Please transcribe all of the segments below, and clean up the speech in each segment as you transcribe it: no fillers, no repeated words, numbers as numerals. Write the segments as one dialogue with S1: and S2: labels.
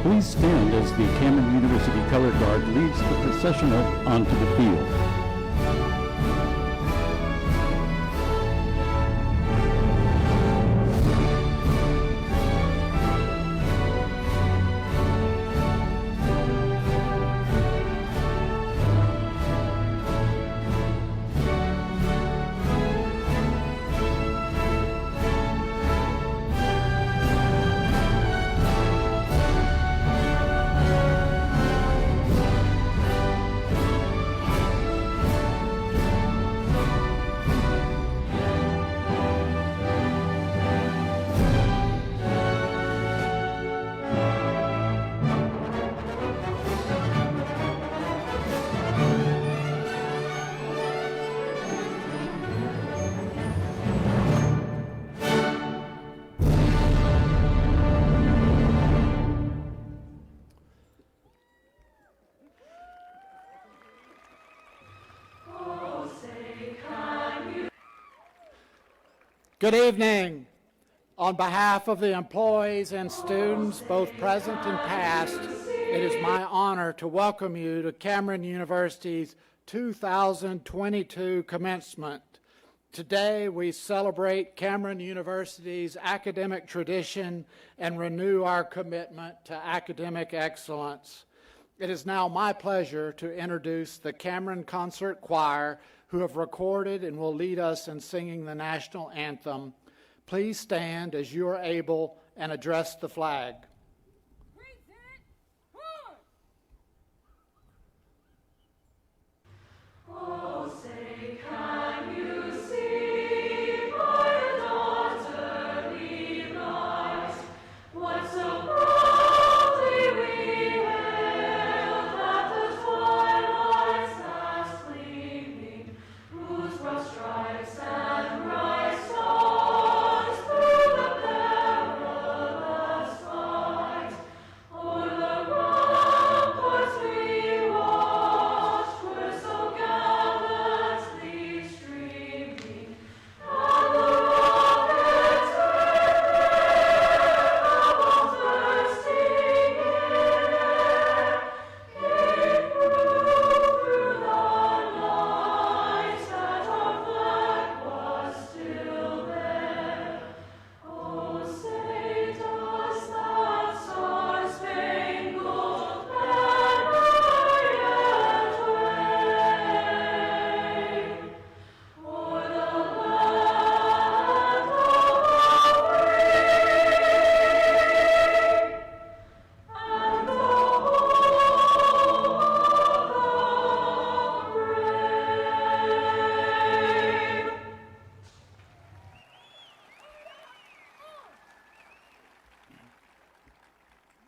S1: Please stand as the Cameron University Color Guard leads the processional onto the field.
S2: Good evening. On behalf of the employees and students, both present and past, it is my honor to welcome you to Cameron University's 2022 commencement. Today, we celebrate Cameron University's academic tradition and renew our commitment to academic excellence. It is now my pleasure to introduce the Cameron Concert Choir, who have recorded and will lead us in singing the national anthem. Please stand as you are able and address the flag.
S3: Oh, say, can you see by the dawn's early light what so proudly we hailed at the twilight's last gleaming, whose broad stripes and bright stars through the perilous fight o'er the ramparts we watched were so gallantly streaming, and the rockets with their bursting air came through the night that our flag was still there. Oh, say does that star-spangled banner yet wave o'er the land of the free and the home of the brave?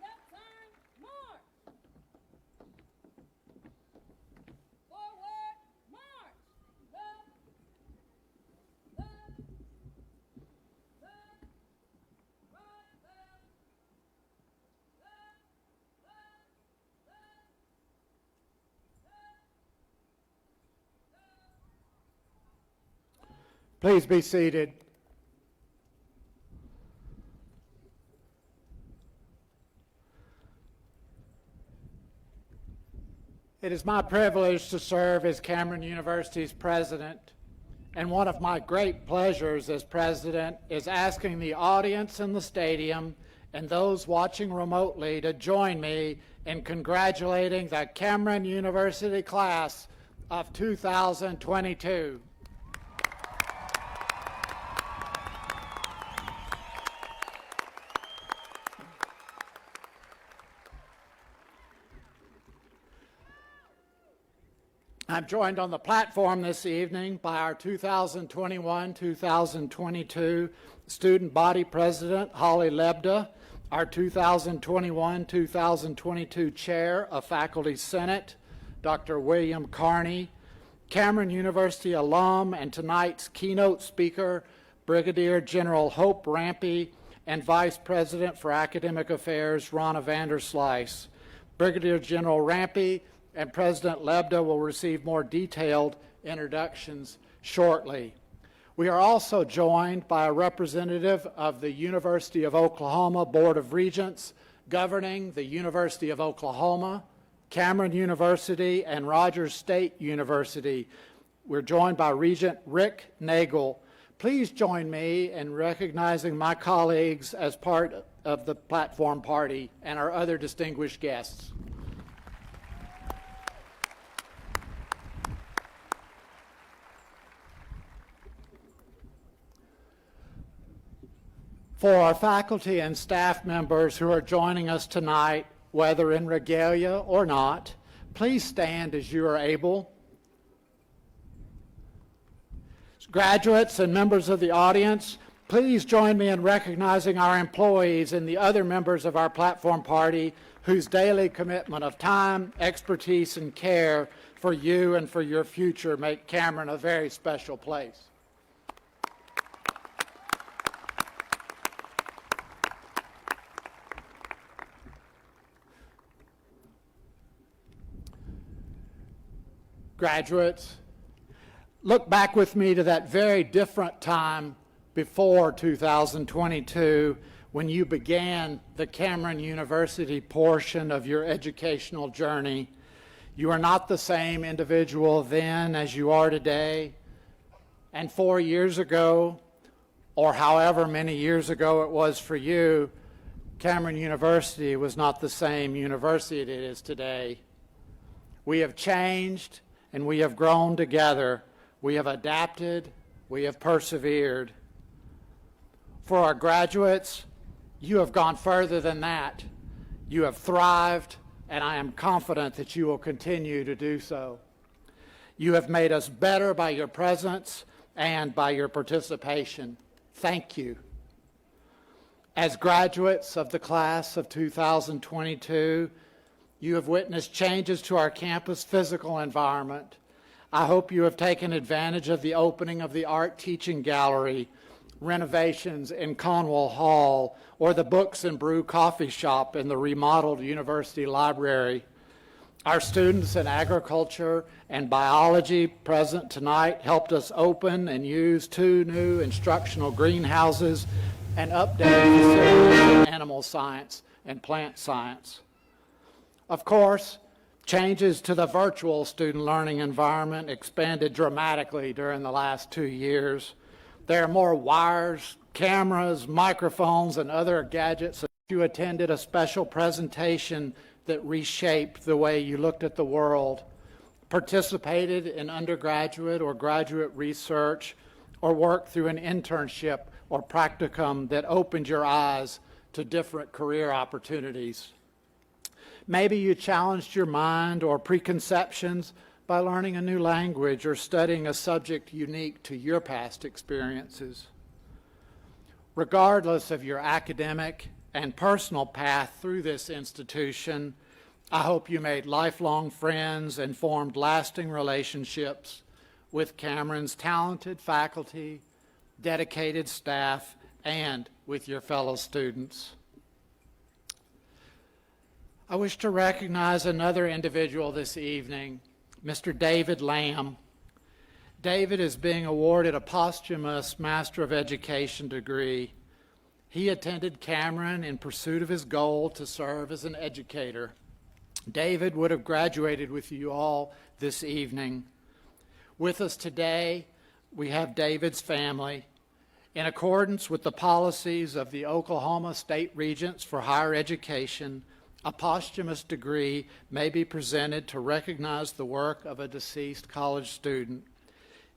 S4: Left turn, march. Forward, march. Left, left, left, right, left, left, left, left.
S2: Please be seated. It is my privilege to serve as Cameron University's president, and one of my great pleasures as president is asking the audience in the stadium and those watching remotely to join me in congratulating the Cameron University class of 2022. I'm joined on the platform this evening by our 2021-2022 Student Body President, Holly Lebda, our 2021-2022 Chair of Faculty Senate, Dr. William Carney, Cameron University alum and tonight's keynote speaker, Brigadier General Hope Rampey, and Vice President for Academic Affairs, Ronna Vanderslice. Brigadier General Rampey and President Lebda will receive more detailed introductions shortly. We are also joined by a representative of the University of Oklahoma Board of Regents, governing the University of Oklahoma, Cameron University, and Rogers State University. We're joined by Regent Rick Nagel. Please join me in recognizing my colleagues as part of the platform party and our other distinguished guests. For our faculty and staff members who are joining us tonight, whether in regalia or not, please stand as you are able. Graduates and members of the audience, please join me in recognizing our employees and the other members of our platform party whose daily commitment of time, expertise, and care for you and for your future make Cameron a very special place. Graduates, look back with me to that very different time before 2022 when you began the Cameron University portion of your educational journey. You are not the same individual then as you are today. And 4 years ago, or however many years ago it was for you, Cameron University was not the same university it is today. We have changed and we have grown together. We have adapted, we have persevered. For our graduates, you have gone further than that. You have thrived, and I am confident that you will continue to do so. You have made us better by your presence and by your participation. Thank you. As graduates of the class of 2022, you have witnessed changes to our campus physical environment. I hope you have taken advantage of the opening of the Art Teaching Gallery, renovations in Conwell Hall, or the Books and Brew coffee shop in the remodeled University Library. Our students in agriculture and biology present tonight helped us open and use 2 new instructional greenhouses and updated facilities in animal science and plant science. Of course, changes to the virtual student learning environment expanded dramatically during the last 2 years. There are more wires, cameras, microphones, and other gadgets. You attended a special presentation that reshaped the way you looked at the world, participated in undergraduate or graduate research, or worked through an internship or practicum that opened your eyes to different career opportunities. Maybe you challenged your mind or preconceptions by learning a new language or studying a subject unique to your past experiences. Regardless of your academic and personal path through this institution, I hope you made lifelong friends and formed lasting relationships with Cameron's talented faculty, dedicated staff, and with your fellow students. I wish to recognize another individual this evening, Mr. David Lamb. David is being awarded a posthumous Master of Education degree. He attended Cameron in pursuit of his goal to serve as an educator. David would have graduated with you all this evening. With us today, we have David's family. In accordance with the policies of the Oklahoma State Regents for Higher Education, a posthumous degree may be presented to recognize the work of a deceased college student.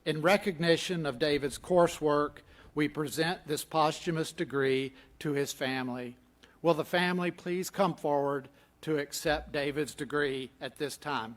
S2: In recognition of David's coursework, we present this posthumous degree to his family. Will the family please come forward to accept David's degree at this time?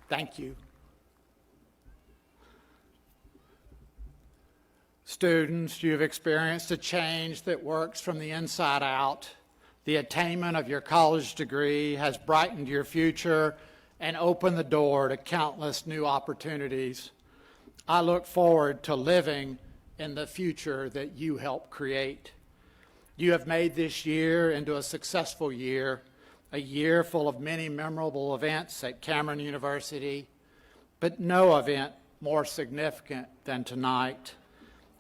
S2: Thank you. Students, you've experienced a change that works from the inside out. The attainment of your college degree has brightened your future and opened the door to countless new opportunities. I look forward to living in the future that you help create. You have made this year into a successful year, a year full of many memorable events at Cameron University, but no event more significant than tonight.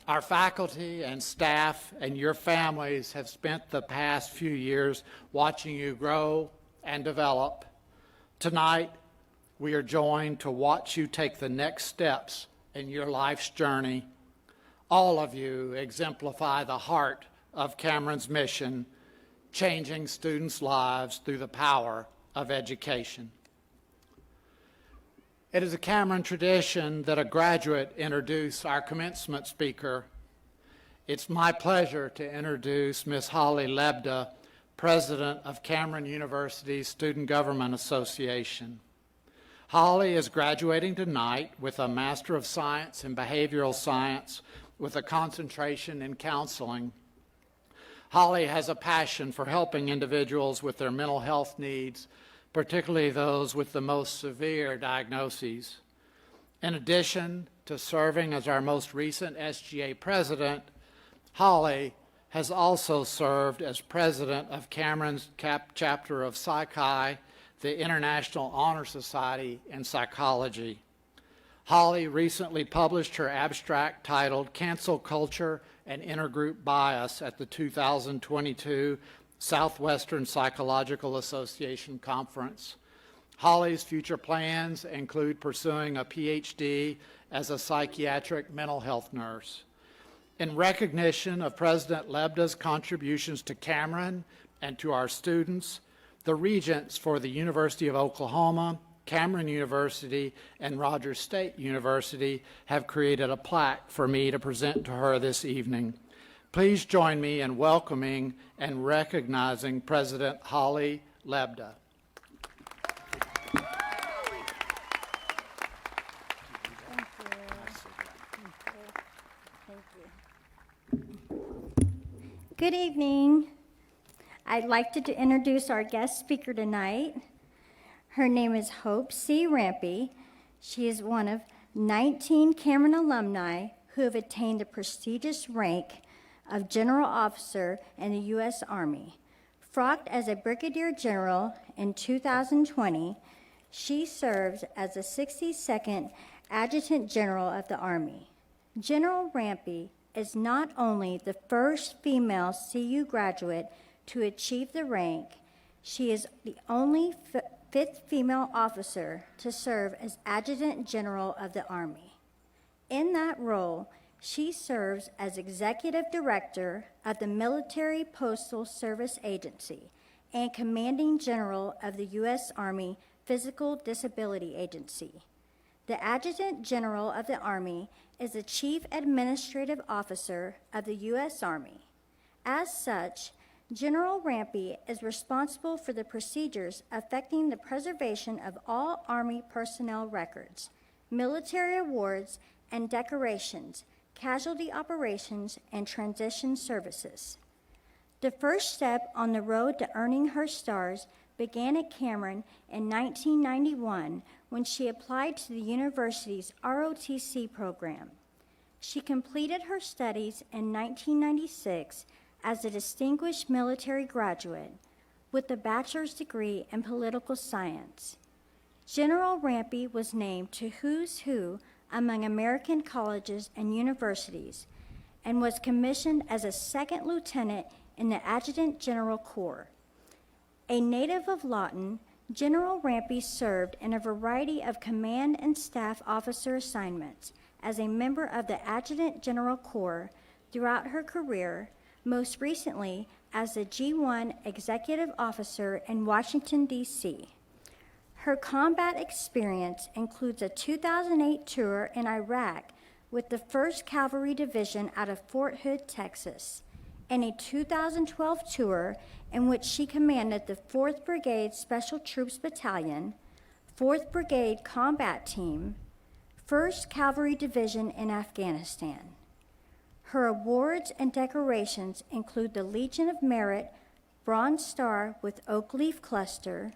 S2: Our faculty and staff and your families have spent the past few years watching you grow and develop. Tonight, we are joined to watch you take the next steps in your life's journey. All of you exemplify the heart of Cameron's mission, changing students' lives through the power of education. It is a Cameron tradition that a graduate introduce our commencement speaker. It's my pleasure to introduce Ms. Holly Lebda, President of Cameron University's Student Government Association. Holly is graduating tonight with a Master of Science in Behavioral Science with a concentration in counseling. Holly has a passion for helping individuals with their mental health needs, particularly those with the most severe diagnoses. In addition to serving as our most recent SGA president, Holly has also served as president of Cameron's chapter of Psychi, the International Honor Society in Psychology. Holly recently published her abstract titled Cancel Culture and Intergroup Bias at the 2022 Southwestern Psychological Association Conference. Holly's future plans include pursuing a PhD as a psychiatric mental health nurse. In recognition of President Lebda's contributions to Cameron and to our students, the regents for the University of Oklahoma, Cameron University, and Rogers State University have created a plaque for me to present to her this evening. Please join me in welcoming and recognizing President Holly Lebda.
S5: Good evening. I'd like to introduce our guest speaker tonight. Her name is Hope C. Rampy. She is one of 19 Cameron alumni who have attained the prestigious rank of General Officer in the U.S. Army. Frocked as a Brigadier General in 2020, she serves as the 62nd Adjutant General of the Army. General Rampy is not only the first female CU graduate to achieve the rank, she is the only fifth female officer to serve as Adjutant General of the Army. In that role, she serves as Executive Director of the Military Postal Service Agency and Commanding General of the U.S. Army Physical Disability Agency. The Adjutant General of the Army is the Chief Administrative Officer of the U.S. Army. As such, General Rampy is responsible for the procedures affecting the preservation of all Army personnel records, military awards and decorations, casualty operations, and transition services. The first step on the road to earning her stars began at Cameron in 1991 when she applied to the university's ROTC program. She completed her studies in 1996 as a distinguished military graduate with a bachelor's degree in political science. General Rampy was named to Who's Who among American colleges and universities and was commissioned as a second lieutenant in the Adjutant General Corps. A native of Lawton, General Rampy served in a variety of command and staff officer assignments as a member of the Adjutant General Corps throughout her career, most recently as the G1 Executive Officer in Washington, D.C. Her combat experience includes a 2008 tour in Iraq with the 1st Cavalry Division out of Fort Hood, Texas, and a 2012 tour in which she commanded the 4th Brigade Special Troops Battalion, 4th Brigade Combat Team, 1st Cavalry Division in Afghanistan. Her awards and decorations include the Legion of Merit Bronze Star with Oak Leaf Cluster,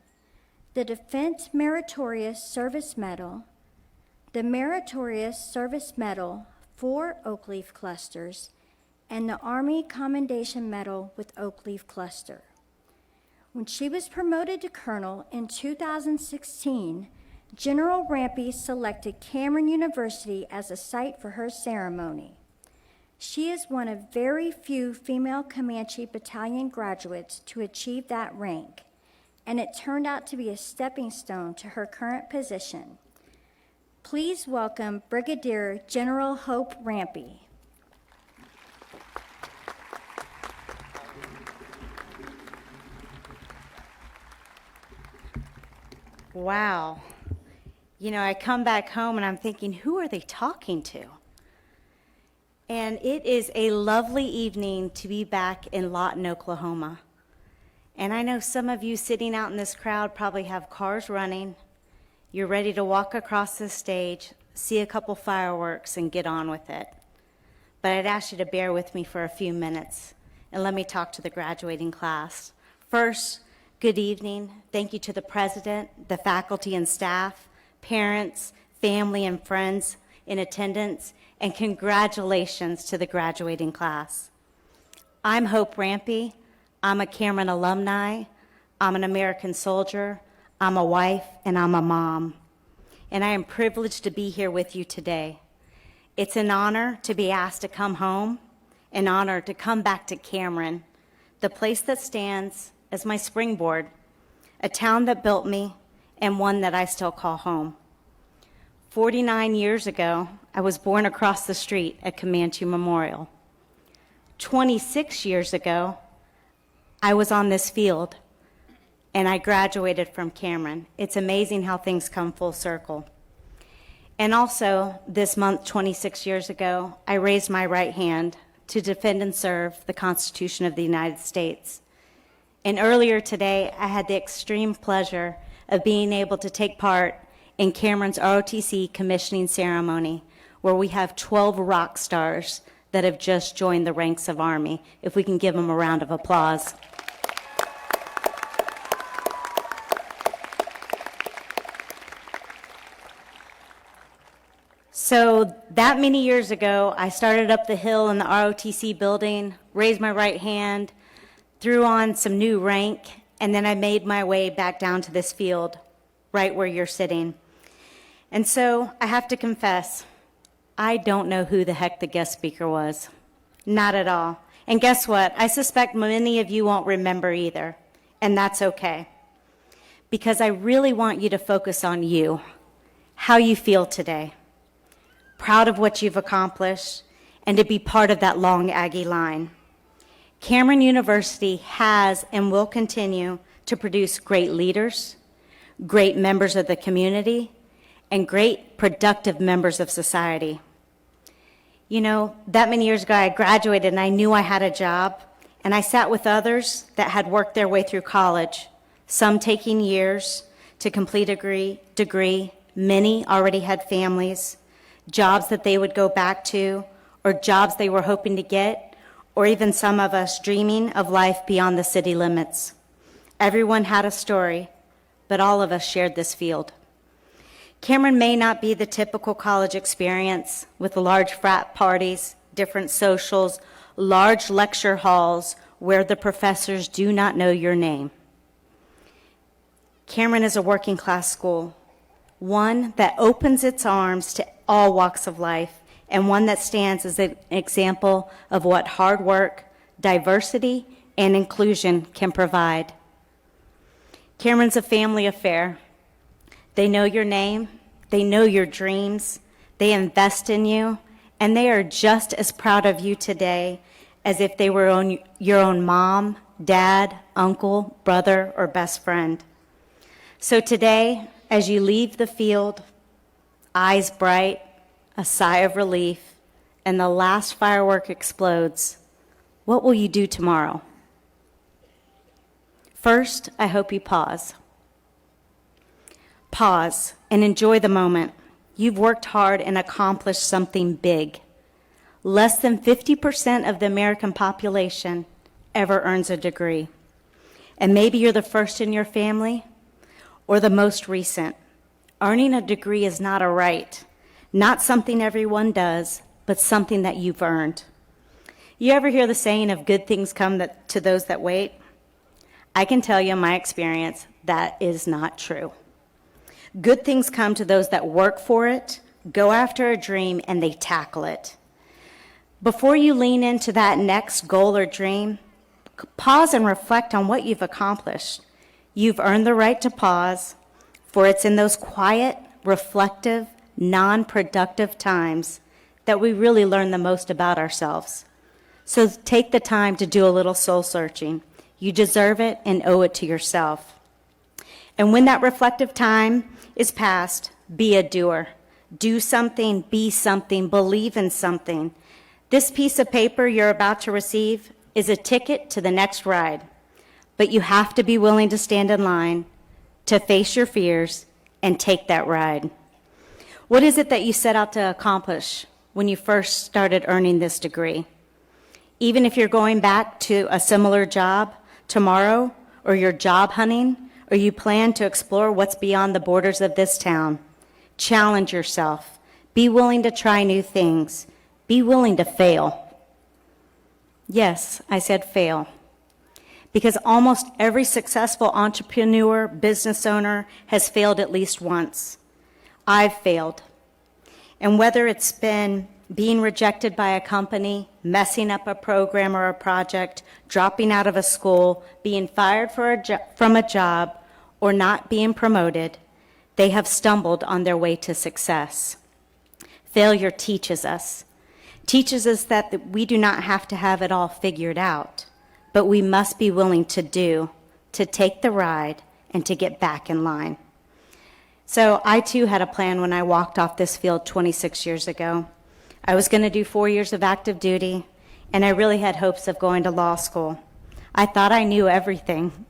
S5: the Defense Meritorious Service Medal, the Meritorious Service Medal, 4 Oak Leaf Clusters, and the Army Commendation Medal with Oak Leaf Cluster. When she was promoted to colonel in 2016, General Rampey selected Cameron University as a site for her ceremony. She is one of very few female Comanche Battalion graduates to achieve that rank, and it turned out to be a stepping stone to her current position. Please welcome Brigadier General Hope Rampey.
S6: Wow. You know, I come back home and I'm thinking, who are they talking to? And it is a lovely evening to be back in Lawton, Oklahoma. And I know some of you sitting out in this crowd probably have cars running. You're ready to walk across the stage, see a couple fireworks, and get on with it. But I'd ask you to bear with me for a few minutes and let me talk to the graduating class. First, good evening. Thank you to the president, the faculty and staff, parents, family, and friends in attendance, and congratulations to the graduating class. I'm Hope Rampey. I'm a Cameron alumni. I'm an American soldier. I'm a wife, and I'm a mom. And I am privileged to be here with you today. It's an honor to be asked to come home, an honor to come back to Cameron, the place that stands as my springboard, a town that built me, and one that I still call home. 49 years ago, I was born across the street at Comanche Memorial. 26 years ago, I was on this field, and I graduated from Cameron. It's amazing how things come full circle. And also, this month, 26 years ago, I raised my right hand to defend and serve the Constitution of the United States. And earlier today, I had the extreme pleasure of being able to take part in Cameron's ROTC commissioning ceremony, where we have 12 rock stars that have just joined the ranks of Army. If we can give them a round of applause. So that many years ago, I started up the hill in the ROTC building, raised my right hand, threw on some new rank, and then I made my way back down to this field, right where you're sitting. And so I have to confess, I don't know who the heck the guest speaker was. Not at all. And guess what? I suspect many of you won't remember either, and that's okay. Because I really want you to focus on you, how you feel today, proud of what you've accomplished, and to be part of that long Aggie line. Cameron University has and will continue to produce great leaders, great members of the community, and great productive members of society. You know, that many years ago I graduated and I knew I had a job, and I sat with others that had worked their way through college, some taking years to complete a degree, many already had families, jobs that they would go back to, or jobs they were hoping to get, or even some of us dreaming of life beyond the city limits. Everyone had a story, but all of us shared this field. Cameron may not be the typical college experience with large frat parties, different socials, large lecture halls where the professors do not know your name. Cameron is a working class school, one that opens its arms to all walks of life, and one that stands as an example of what hard work, diversity, and inclusion can provide. Cameron's a family affair. They know your name, they know your dreams, they invest in you, and they are just as proud of you today as if they were your own mom, dad, uncle, brother, or best friend. So today, as you leave the field, eyes bright, a sigh of relief, and the last firework explodes, what will you do tomorrow? First, I hope you pause. Pause and enjoy the moment. You've worked hard and accomplished something big. Less than 50% of the American population ever earns a degree. And maybe you're the first in your family or the most recent. Earning a degree is not a right, not something everyone does, but something that you've earned. You ever hear the saying of good things come to those that wait? I can tell you in my experience, that is not true. Good things come to those that work for it, go after a dream, and they tackle it. Before you lean into that next goal or dream, pause and reflect on what you've accomplished. You've earned the right to pause, for it's in those quiet, reflective, non-productive times that we really learn the most about ourselves. So take the time to do a little soul searching. You deserve it and owe it to yourself. And when that reflective time is past, be a doer. Do something, be something, believe in something. This piece of paper you're about to receive is a ticket to the next ride, but you have to be willing to stand in line, to face your fears, and take that ride. What is it that you set out to accomplish when you first started earning this degree? Even if you're going back to a similar job tomorrow, or you're job hunting, or you plan to explore what's beyond the borders of this town, challenge yourself. Be willing to try new things. Be willing to fail. Yes, I said fail. Because almost every successful entrepreneur, business owner has failed at least once. I've failed. And whether it's been being rejected by a company, messing up a program or a project, dropping out of a school, being fired from a job, or not being promoted, they have stumbled on their way to success. Failure teaches us that we do not have to have it all figured out, but we must be willing to take the ride, and to get back in line. So I too had a plan when I walked off this field 26 years ago. I was going to do 4 years of active duty, and I really had hopes of going to law school. I thought I knew everything.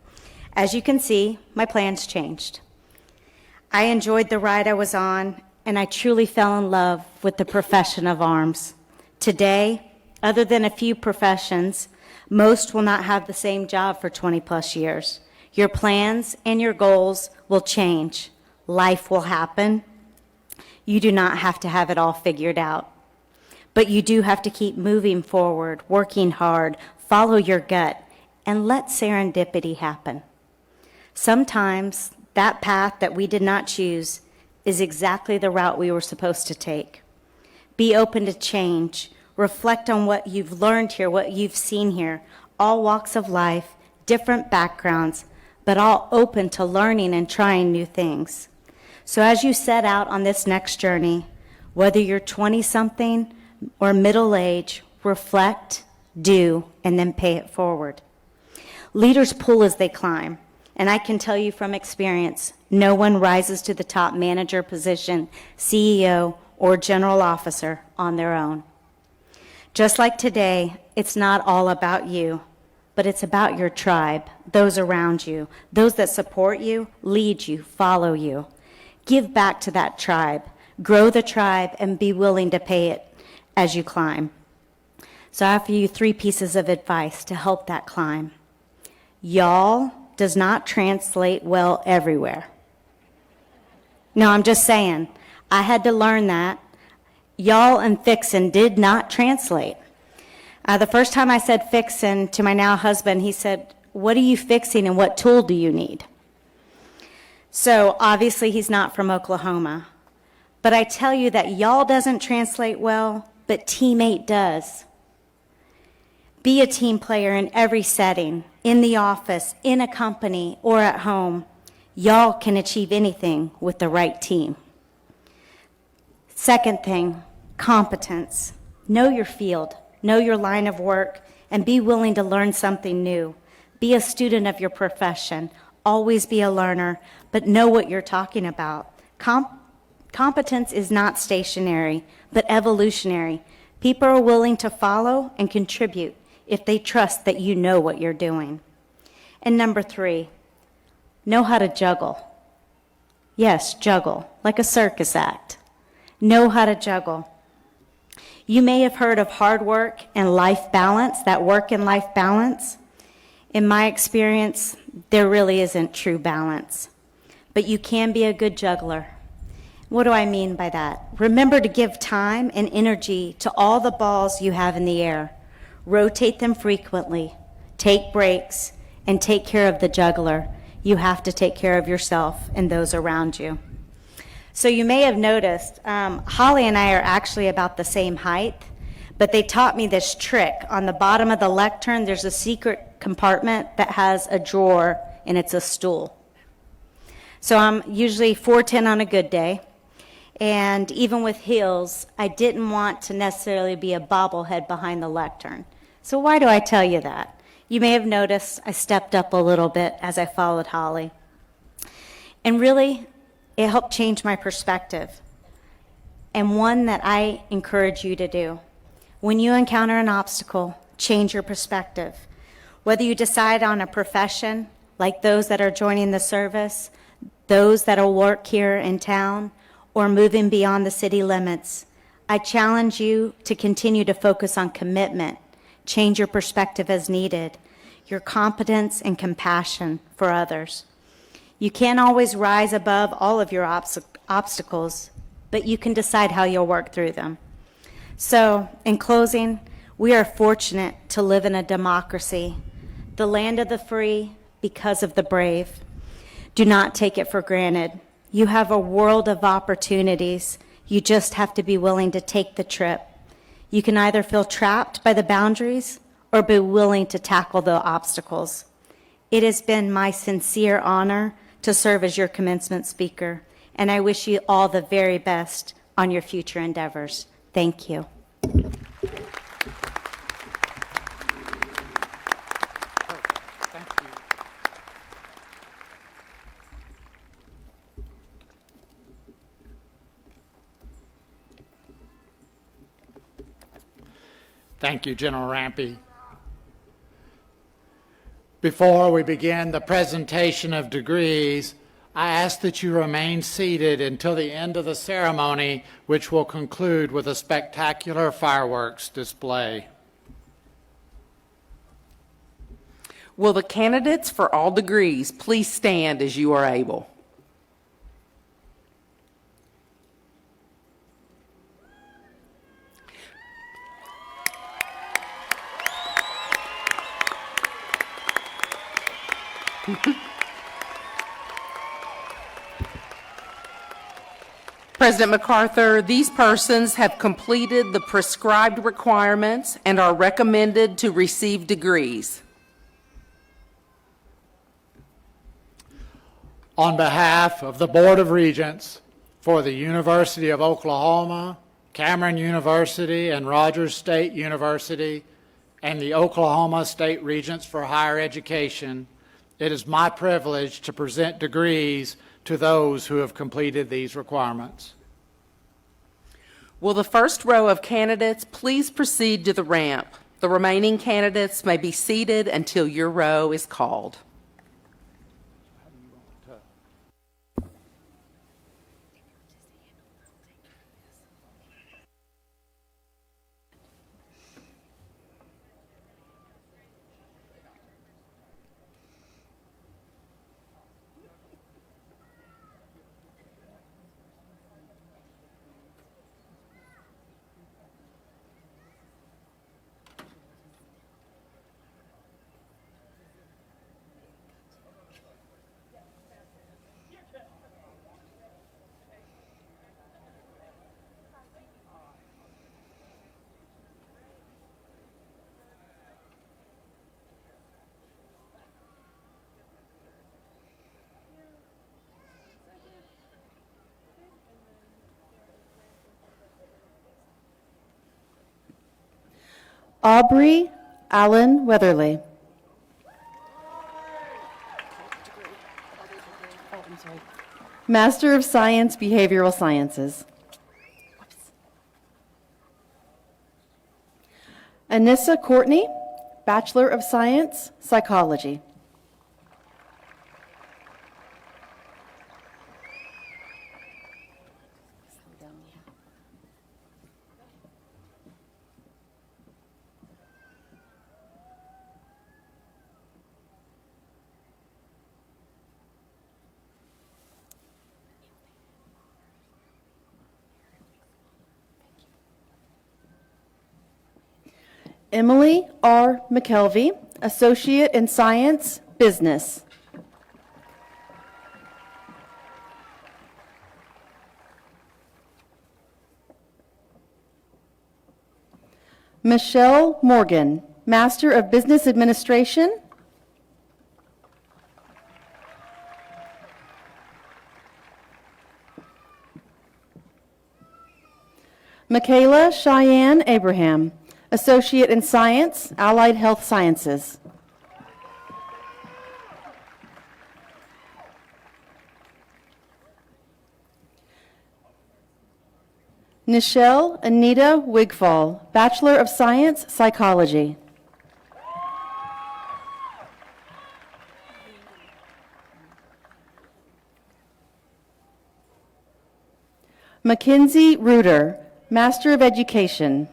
S6: As you can see, my plans changed. I enjoyed the ride I was on, and I truly fell in love with the profession of arms. Today, other than a few professions, most will not have the same job for 20 plus years. Your plans and your goals will change. Life will happen. You do not have to have it all figured out. But you do have to keep moving forward, working hard, follow your gut, and let serendipity happen. Sometimes that path that we did not choose is exactly the route we were supposed to take. Be open to change. Reflect on what you've learned here, what you've seen here. All walks of life, different backgrounds, but all open to learning and trying new things. So as you set out on this next journey, whether you're 20-something or middle age, reflect, do, and then pay it forward. Leaders pull as they climb, and I can tell you from experience, no one rises to the top manager position, CEO, or general officer on their own. Just like today, it's not all about you, but it's about your tribe, those around you, those that support you, lead you, follow you. Give back to that tribe, grow the tribe, and be willing to pay it as you climb. So I offer you 3 pieces of advice to help that climb. Y'all does not translate well everywhere. No, I'm just saying. I had to learn that. Y'all and fixin' did not translate. The first time I said fixin' to my now husband, he said, "What are you fixing and what tool do you need?" So obviously he's not from Oklahoma. But I tell you that y'all doesn't translate well, but teammate does. Be a team player in every setting, in the office, in a company, or at home. Y'all can achieve anything with the right team. Second thing, competence. Know your field, know your line of work, and be willing to learn something new. Be a student of your profession. Always be a learner, but know what you're talking about. Competence is not stationary, but evolutionary. People are willing to follow and contribute if they trust that you know what you're doing. And number 3, know how to juggle. Yes, juggle, like a circus act. Know how to juggle. You may have heard of hard work and life balance, that work and life balance. In my experience, there really isn't true balance, but you can be a good juggler. What do I mean by that? Remember to give time and energy to all the balls you have in the air. Rotate them frequently, take breaks, and take care of the juggler. You have to take care of yourself and those around you. So you may have noticed, Holly and I are actually about the same height, but they taught me this trick. On the bottom of the lectern, there's a secret compartment that has a drawer, and it's a stool. So I'm usually 4'10" on a good day, and even with heels, I didn't want to necessarily be a bobblehead behind the lectern. So why do I tell you that? You may have noticed I stepped up a little bit as I followed Holly. And really, it helped change my perspective, and one that I encourage you to do. When you encounter an obstacle, change your perspective. Whether you decide on a profession, like those that are joining the service, those that will work here in town, or moving beyond the city limits, I challenge you to continue to focus on commitment, change your perspective as needed, your competence and compassion for others. You can't always rise above all of your obstacles, but you can decide how you'll work through them. So, in closing, we are fortunate to live in a democracy, the land of the free because of the brave. Do not take it for granted. You have a world of opportunities. You just have to be willing to take the trip. You can either feel trapped by the boundaries or be willing to tackle the obstacles. It has been my sincere honor to serve as your commencement speaker, and I wish you all the very best on your future endeavors. Thank you.
S2: Thank you, General Rampey. Before we begin the presentation of degrees, I ask that you remain seated until the end of the ceremony, which will conclude with a spectacular fireworks display.
S7: Will the candidates for all degrees please stand as you are able? President MacArthur, these persons have completed the prescribed requirements and are recommended to receive degrees.
S2: On behalf of the Board of Regents for the University of Oklahoma, Cameron University, and Rogers State University, and the Oklahoma State Regents for Higher Education, it is my privilege to present degrees to those who have completed these requirements.
S7: Will the first row of candidates please proceed to the ramp? The remaining candidates may be seated until your row is called.
S8: Aubrey Allen Weatherly. Master of Science, Behavioral Sciences. Anissa Courtney, Bachelor of Science, Psychology. Emily R. McKelvey, Associate in Science, Business. Michelle Morgan, Master of Business Administration. Michaela Cheyenne Abraham, Associate in Science, Allied Health Sciences. Nichelle Anita Wigfall, Bachelor of Science, Psychology. Mackenzie Reuter, Master of Education.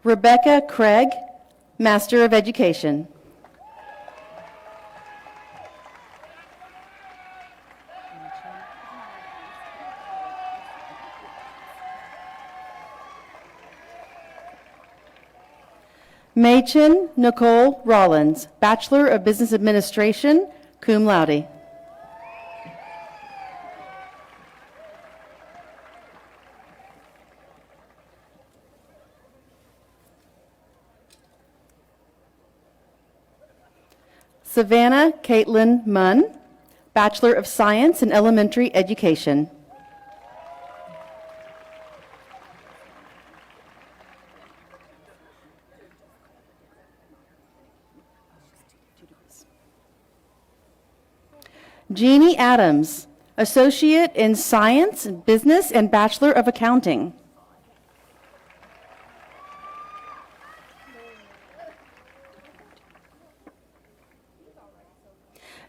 S8: Rebecca Craig, Master of Education. Machen Nicole Rollins, Bachelor of Business Administration, cum laude. Savannah Caitlin Munn, Bachelor of Science in Elementary Education. Jeannie Adams, Associate in Science, Business, and Bachelor of Accounting.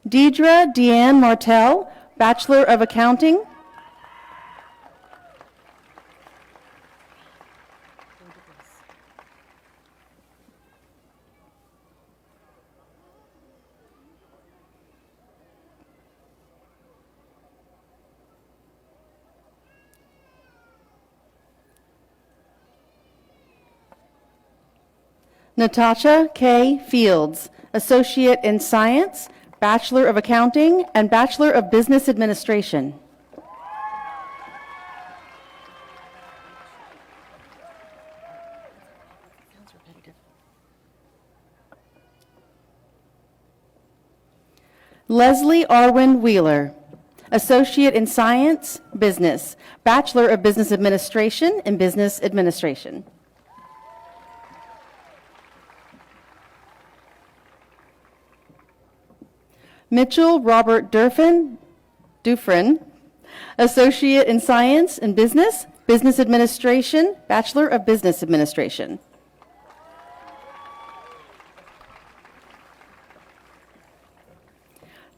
S8: Deidre Deanne Martell, Bachelor of Accounting. Natasha K. Fields, Associate in Science, Bachelor of Accounting, and Bachelor of Business Administration. Leslie Arwin Wheeler, Associate in Science, Business, Bachelor of Business Administration and Business Administration. Mitchell Robert Dufresne, Associate in Science and Business, Business Administration, Bachelor of Business Administration.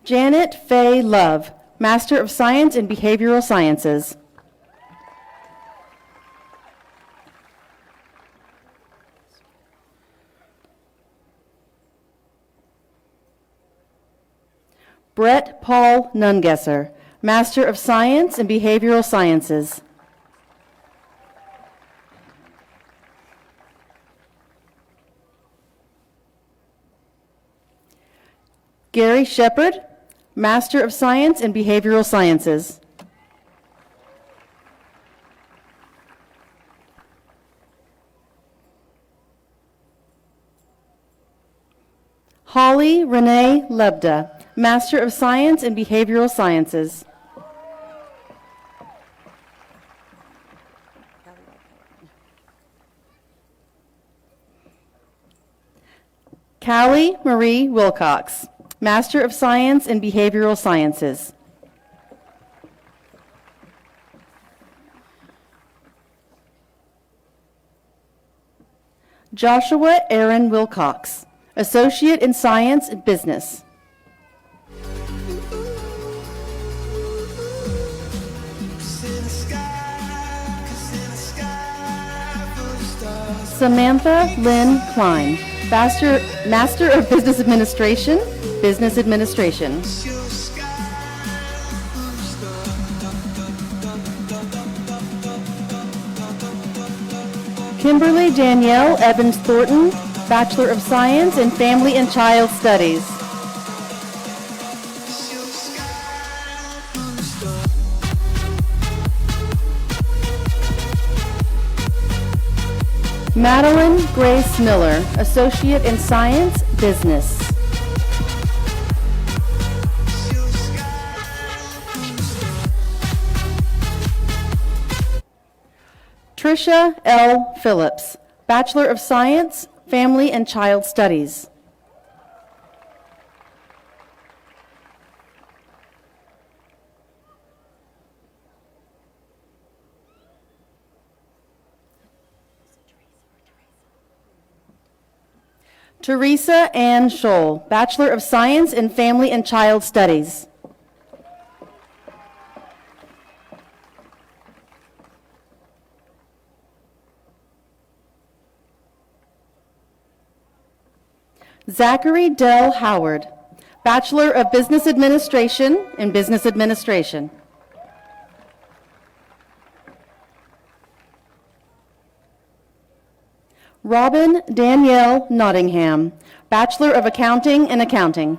S8: Janet Faye Love, Master of Science in Behavioral Sciences. Brett Paul Nungesser, Master of Science in Behavioral Sciences. Gary Shepard, Master of Science in Behavioral Sciences. Holly Renee Lebda, Master of Science in Behavioral Sciences. Callie Marie Wilcox, Master of Science in Behavioral Sciences. Joshua Aaron Wilcox, Associate in Science and Business. Samantha Lynn Klein, Master of Business Administration, Business Administration. Kimberly Danielle Evans Thornton, Bachelor of Science in Family and Child Studies. Madeline Grace Miller, Associate in Science, Business. Tricia L. Phillips, Bachelor of Science, Family and Child Studies. Teresa Ann Scholl, Bachelor of Science in Family and Child Studies. Zachary Dell Howard, Bachelor of Business Administration in Business Administration. Robin Danielle Nottingham, Bachelor of Accounting in Accounting.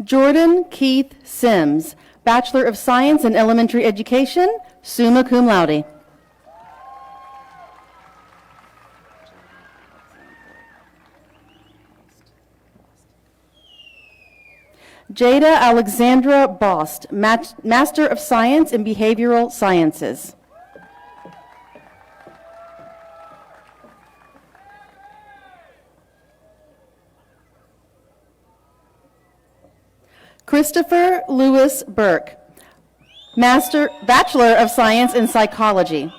S8: Jordan Keith Sims, Bachelor of Science in Elementary Education, summa cum laude. Jada Alexandra Bost, Master of Science in Behavioral Sciences. Christopher Lewis Burke, Bachelor of Science in Psychology.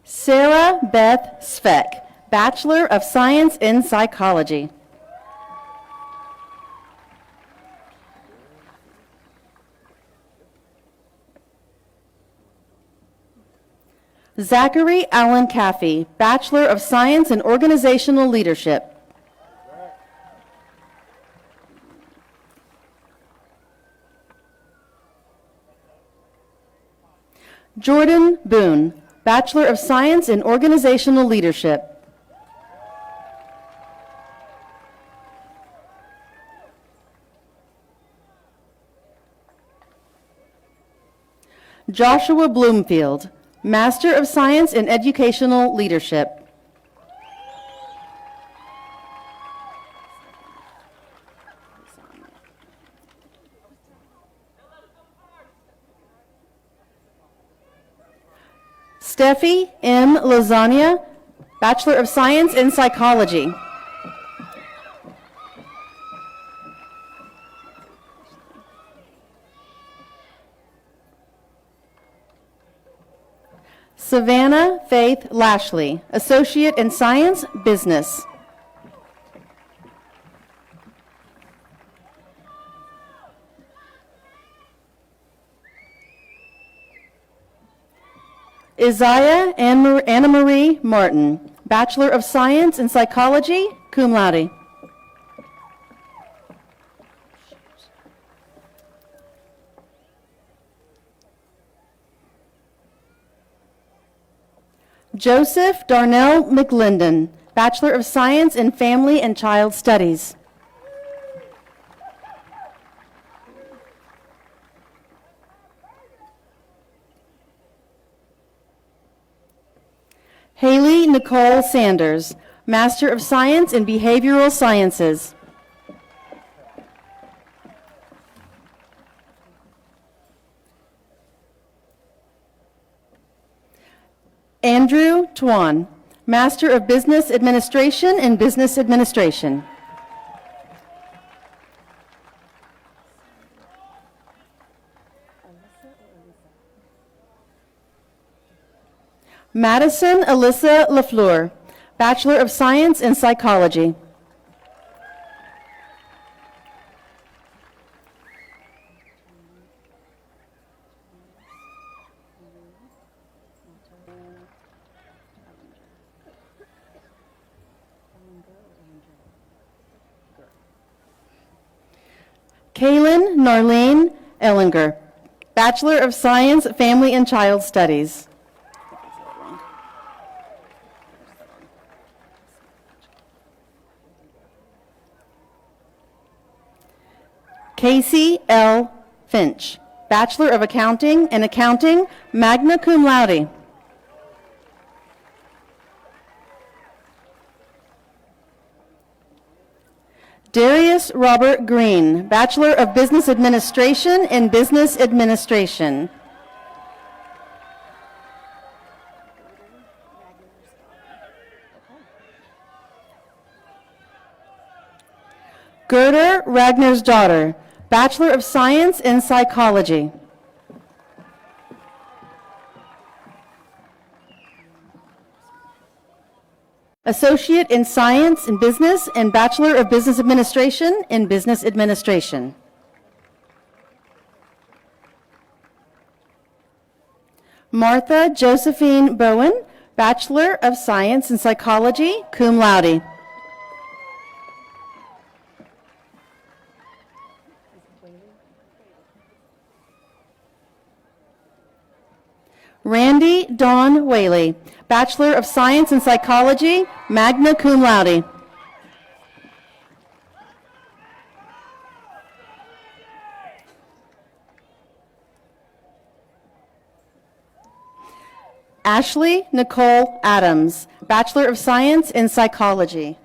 S8: Sarah Beth Sveck, Bachelor of Science in Psychology. Zachary Allen Caffey, Bachelor of Science in Organizational Leadership. Jordan Boone, Bachelor of Science in Organizational Leadership. Joshua Bloomfield, Master of Science in Educational Leadership. Steffi M. Lasagna, Bachelor of Science in Psychology. Savannah Faith Lashley, Associate in Science, Business. Isaiah Anna Marie Martin, Bachelor of Science in Psychology, cum laude. Joseph Darnell McLendon, Bachelor of Science in Family and Child Studies. Haley Nicole Sanders, Master of Science in Behavioral Sciences. Andrew Twan, Master of Business Administration in Business Administration. Madison Alyssa LaFleur, Bachelor of Science in Psychology. Kaylin Narlene Ellinger, Bachelor of Science, Family and Child Studies. Casey L. Finch, Bachelor of Accounting and Accounting, magna cum laude. Darius Robert Green, Bachelor of Business Administration in Business Administration. Gerda Ragner's daughter, Bachelor of Science in Psychology. Associate in Science in Business and Bachelor of Business Administration in Business Administration. Martha Josephine Bowen, Bachelor of Science in Psychology, cum laude. Randy Dawn Whaley, Bachelor of Science in Psychology, magna cum laude. Ashley Nicole Adams, Bachelor of Science in Psychology.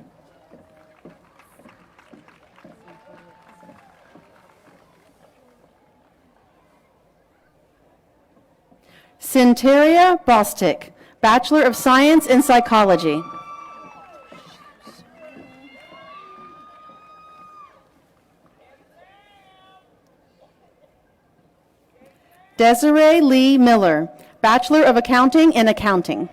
S8: Cinteria Bostick, Bachelor of Science in Psychology. Desiree Lee Miller, Bachelor of Accounting in Accounting.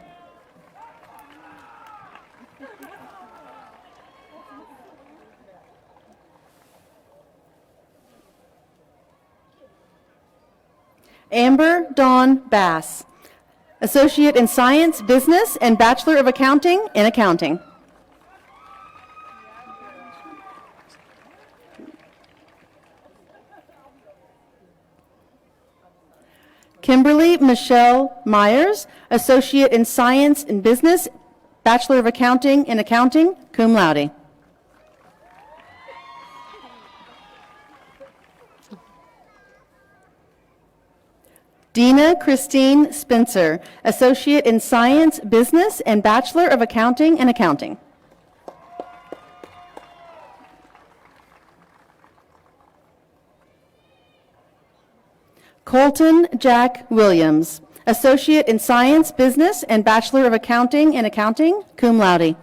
S8: Amber Dawn Bass, Associate in Science, Business, and Bachelor of Accounting in Accounting. Kimberly Michelle Myers, Associate in Science and Business, Bachelor of Accounting in Accounting, cum laude. Dina Christine Spencer, Associate in Science, Business, and Bachelor of Accounting in Accounting. Colton Jack Williams, Associate in Science, Business, and Bachelor of Accounting in Accounting, cum laude.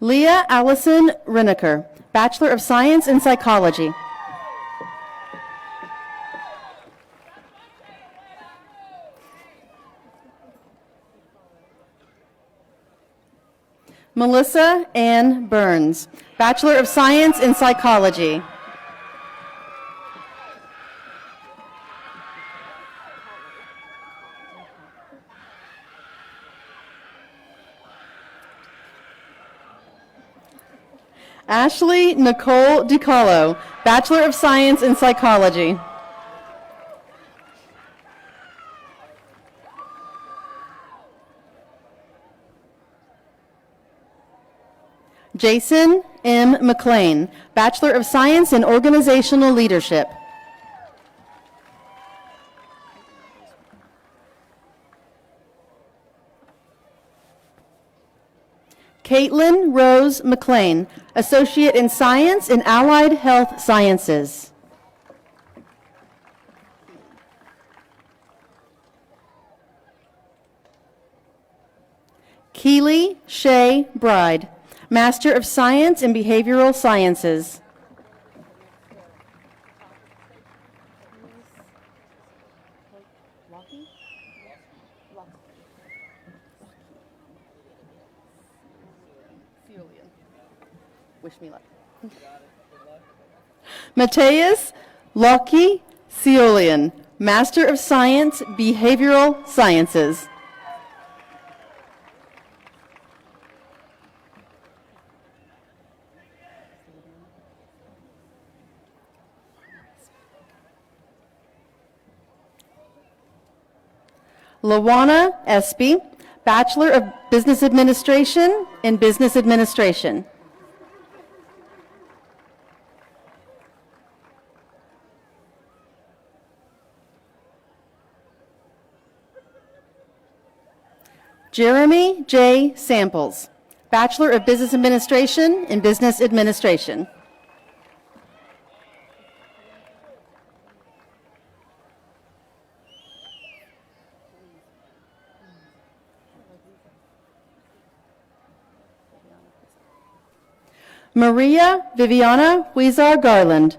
S8: Leah Allison Reneker, Bachelor of Science in Psychology. Melissa Ann Burns, Bachelor of Science in Psychology. Ashley Nicole DiCarlo, Bachelor of Science in Psychology. Jason M. McLean, Bachelor of Science in Organizational Leadership. Caitlin Rose McLean, Associate in Science in Allied Health Sciences. Keely Shea Bride, Master of Science in Behavioral Sciences. Wish me luck. Mateus Lockie Seolian, Master of Science, Behavioral Sciences. Lawana Espy, Bachelor of Business Administration in Business Administration. Jeremy J. Samples, Bachelor of Business Administration in Business Administration. Maria Viviana Huizar Garland,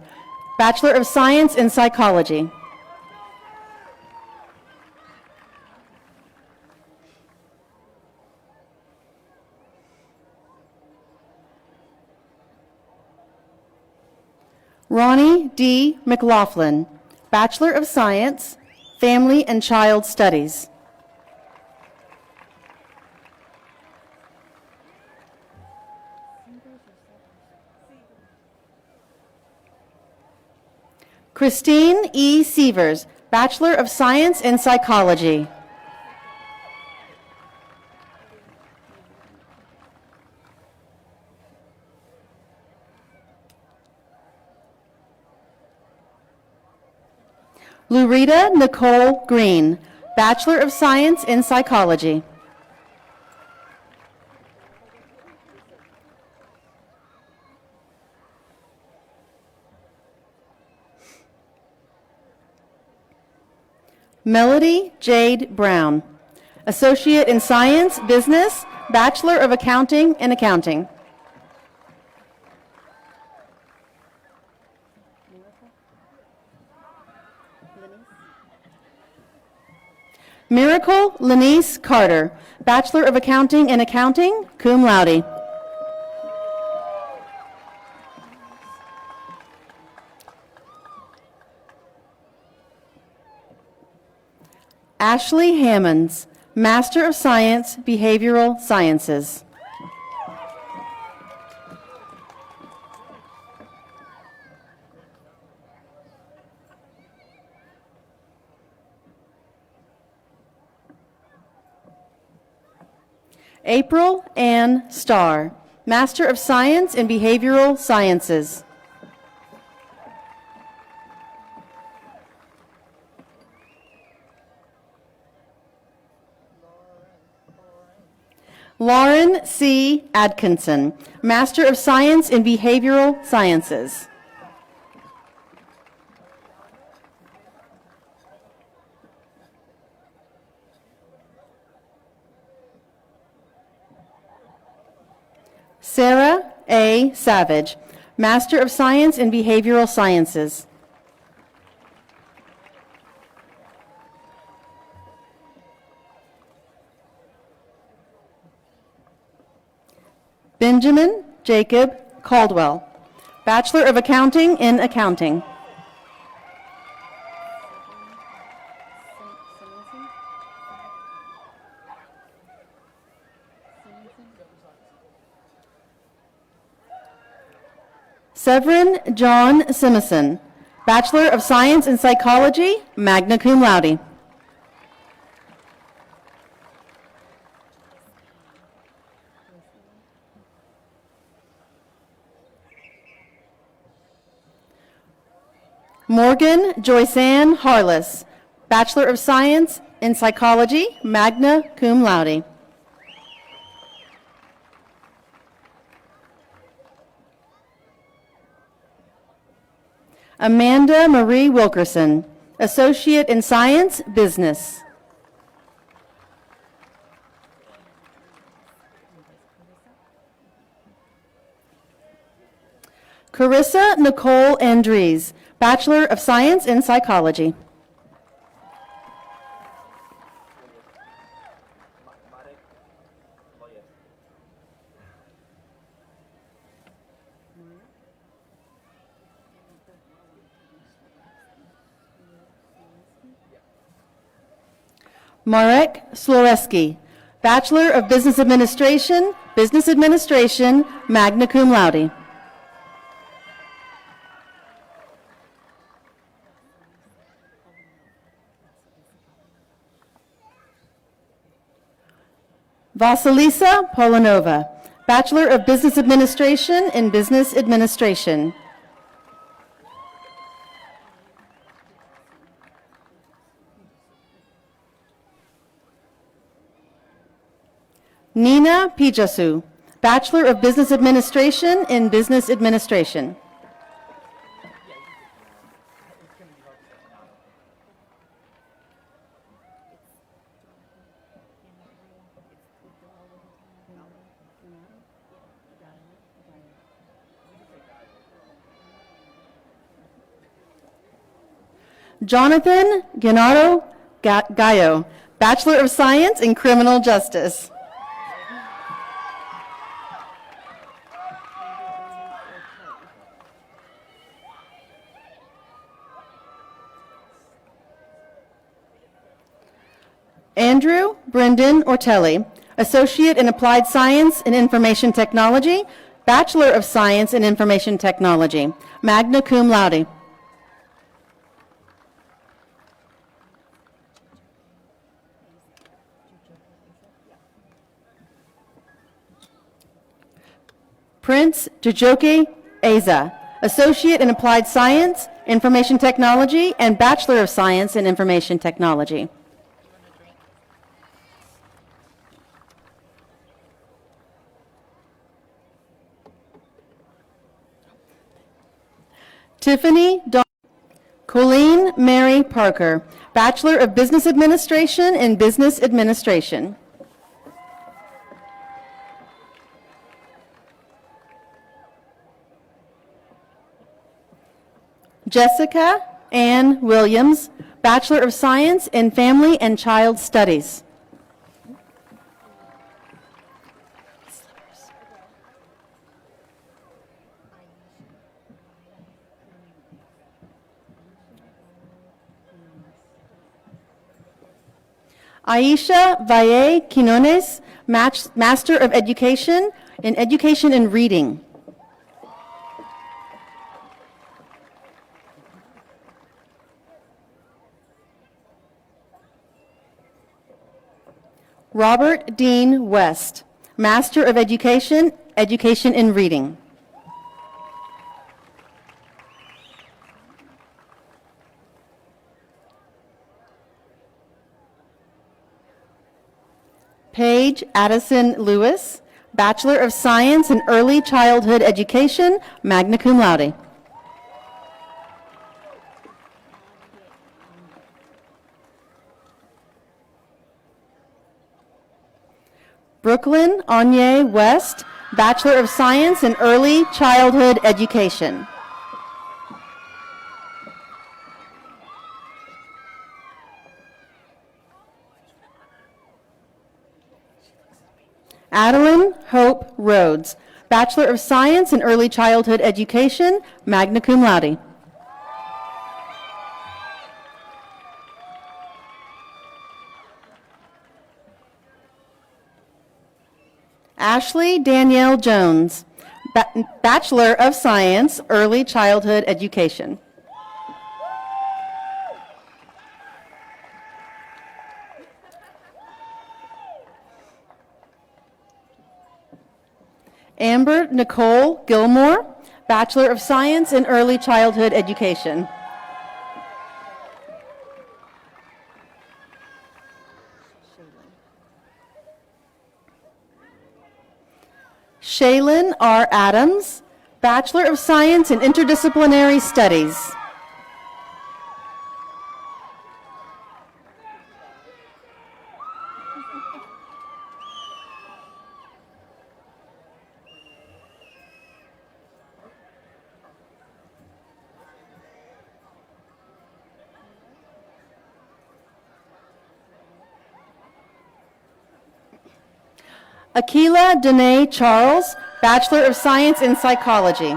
S8: Bachelor of Science in Psychology. Ronnie D. McLaughlin, Bachelor of Science, Family and Child Studies. Christine E. Sievers, Bachelor of Science in Psychology. Lurita Nicole Green, Bachelor of Science in Psychology. Melody Jade Brown, Associate in Science, Business, Bachelor of Accounting in Accounting. Miracle Lenice Carter, Bachelor of Accounting in Accounting, cum laude. Ashley Hammonds, Master of Science, Behavioral Sciences. April Ann Starr, Master of Science in Behavioral Sciences. Lauren C. Atkinson, Master of Science in Behavioral Sciences. Sarah A. Savage, Master of Science in Behavioral Sciences. Benjamin Jacob Caldwell, Bachelor of Accounting in Accounting. Severin John Simison, Bachelor of Science in Psychology, magna cum laude. Morgan Joyceanne Harless, Bachelor of Science in Psychology, magna cum laude. Amanda Marie Wilkerson, Associate in Science, Business. Carissa Nicole Andries, Bachelor of Science in Psychology. Marek Sloreski, Bachelor of Business Administration, magna cum laude. Vasilisa Polonova, Bachelor of Business Administration in Business Administration. Nina Pijasu, Bachelor of Business Administration in Business Administration. Jonathan Gennaro Gallo, Bachelor of Science in Criminal Justice. Andrew Brendan Ortelli, Associate in Applied Science and Information Technology, Bachelor of Science in Information Technology, magna cum laude. Prince Jujoke Eza, Associate in Applied Science, Information Technology, and Bachelor of Science in Information Technology. Tiffany Colleen Mary Parker, Bachelor of Business Administration in Business Administration. Jessica Ann Williams, Bachelor of Science in Family and Child Studies. Aisha Valle Quinones, Master of Education in Reading. Robert Dean West, Master of Education in Reading. Paige Addison Lewis, Bachelor of Science in Early Childhood Education, magna cum laude. Brooklyn Anye West, Bachelor of Science in Early Childhood Education. Adeline Hope Rhodes, Bachelor of Science in Early Childhood Education, magna cum laude. Ashley Danielle Jones, Bachelor of Science, Early Childhood Education. Amber Nicole Gilmore, Bachelor of Science in Early Childhood Education. Shaylin R. Adams, Bachelor of Science in Interdisciplinary Studies. Akila Danae Charles, Bachelor of Science in Psychology.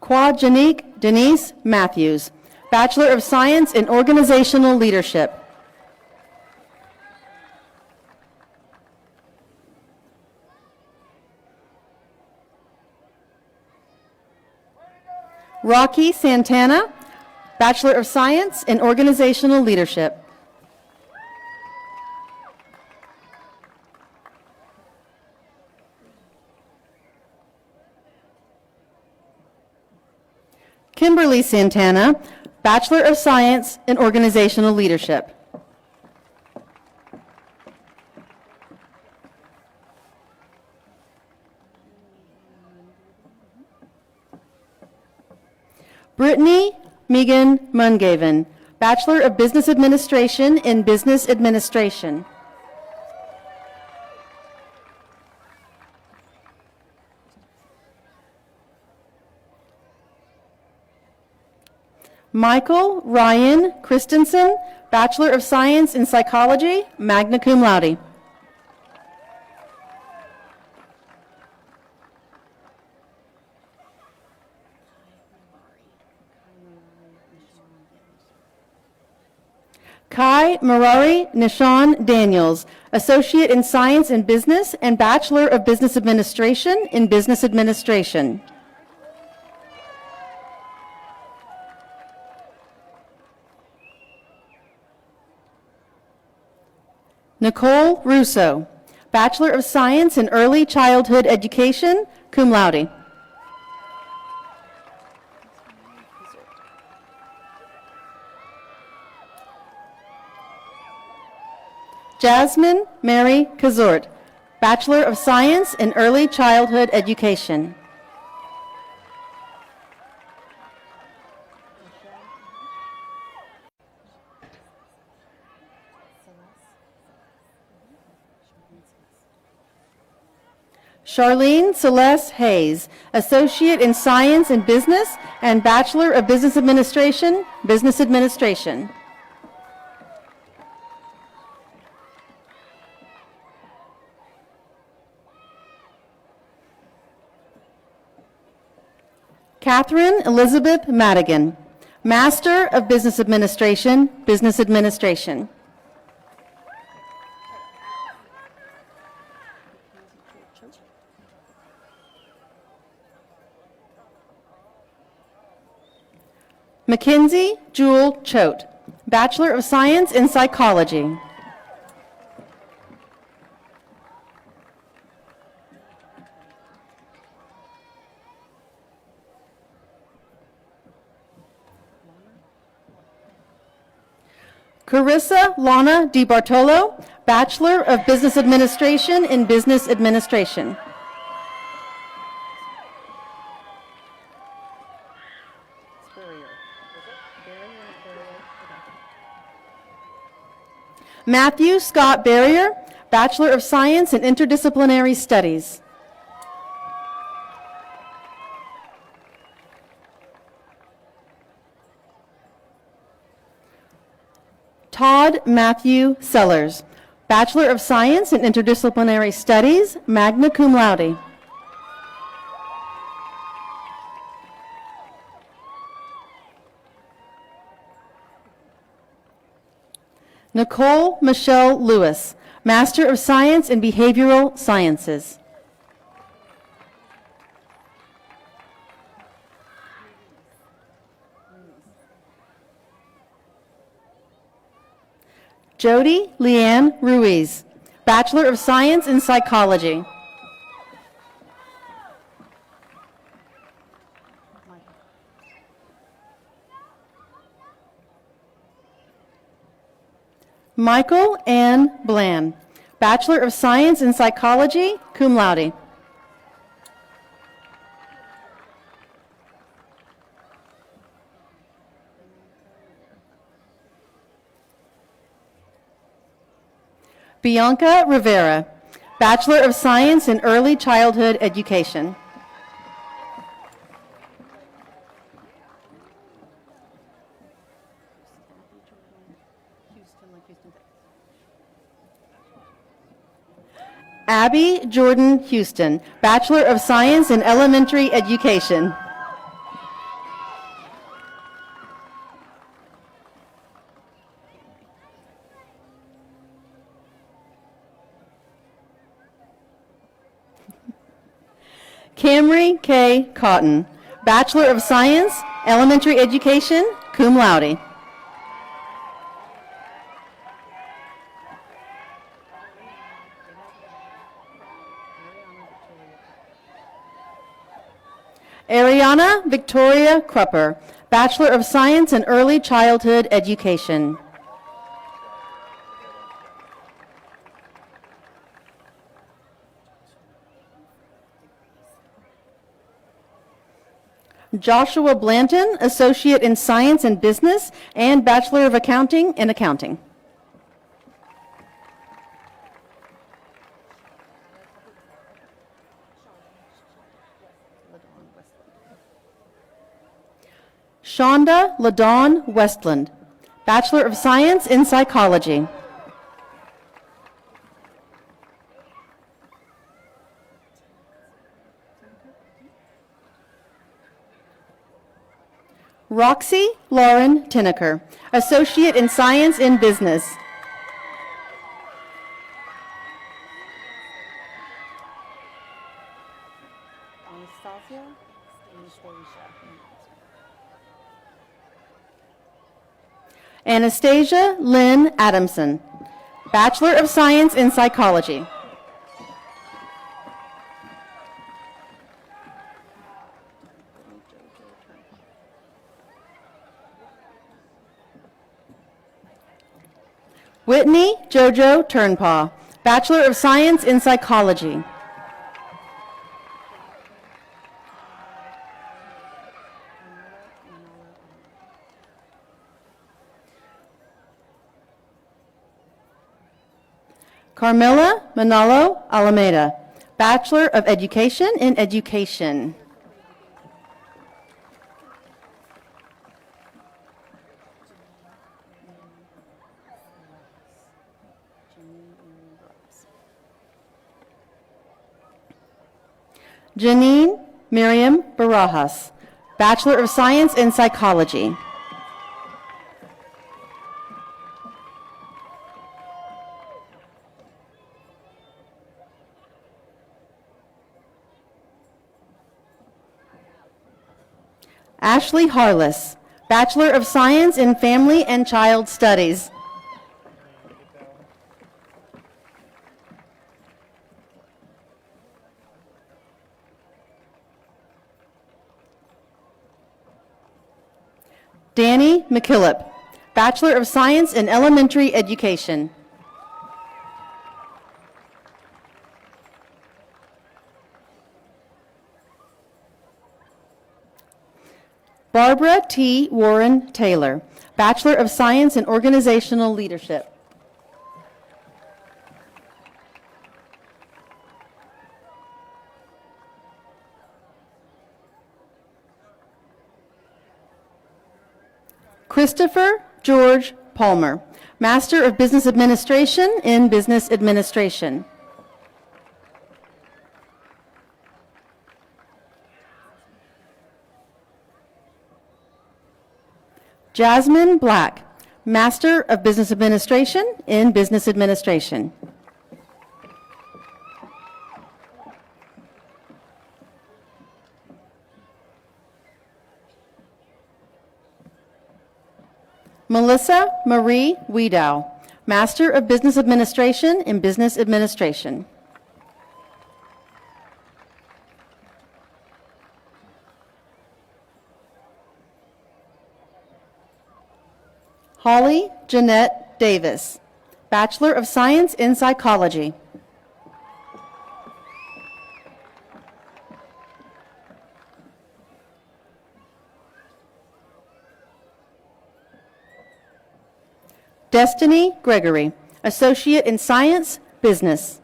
S8: Quajanique Denise Matthews, Bachelor of Science in Organizational Leadership. Rocky Santana, Bachelor of Science in Organizational Leadership. Kimberly Santana, Bachelor of Science in Organizational Leadership. Brittany Megan Mungaven, Bachelor of Business Administration in Business Administration. Michael Ryan Christensen, Bachelor of Science in Psychology, magna cum laude. Kai Marari Nishan Daniels, Associate in Science and Business and Bachelor of Business Administration in Business Administration. Nicole Russo, Bachelor of Science in Early Childhood Education, cum laude. Jasmine Mary Kazort, Bachelor of Science in Early Childhood Education. Charlene Celeste Hayes, Associate in Science and Business and Bachelor of Business Administration, Business Administration. Catherine Elizabeth Madigan, Master of Business Administration, Business Administration. Mackenzie Jewel Choate, Bachelor of Science in Psychology. Carissa Lana DiBartolo, Bachelor of Business Administration in Business Administration. Matthew Scott Barrier, Bachelor of Science in Interdisciplinary Studies. Todd Matthew Sellers, Bachelor of Science in Interdisciplinary Studies, magna cum laude. Nicole Michelle Lewis, Master of Science in Behavioral Sciences. Jody Leanne Ruiz, Bachelor of Science in Psychology. Michael Ann Bland, Bachelor of Science in Psychology, cum laude. Bianca Rivera, Bachelor of Science in Early Childhood Education. Abby Jordan Houston, Bachelor of Science in Elementary Education. Camry K. Cotton, Bachelor of Science Elementary education, cum laude. Ariana Victoria Krupper, Bachelor of Science in Early Childhood Education. Joshua Blanton, Associate in Science and Business and Bachelor of Accounting in Accounting. Shonda LaDawn Westland, Bachelor of Science in Psychology. Roxy Lauren Tinneker, Associate in Science in Business. Anastasia Lynn Adamson, Bachelor of Science in Psychology. Whitney Jojo Turnpaw, Bachelor of Science in Psychology. Carmela Manalo Alameda, Bachelor of Education in Education. Janine Miriam Barajas, Bachelor of Science in Psychology. Ashley Harless, Bachelor of Science in Family and Child Studies. Danny McKillop, Bachelor of Science in Elementary Education. Barbara T. Warren Taylor, Bachelor of Science in Organizational Leadership. Christopher George Palmer, Master of Business Administration in Business Administration. Jasmine Black, Master of Business Administration in Business Administration. Melissa Marie Wiedow, Master of Business Administration in Business Administration. Holly Jeanette Davis, Bachelor of Science in Psychology. Destiny Gregory, Associate in Science, Business.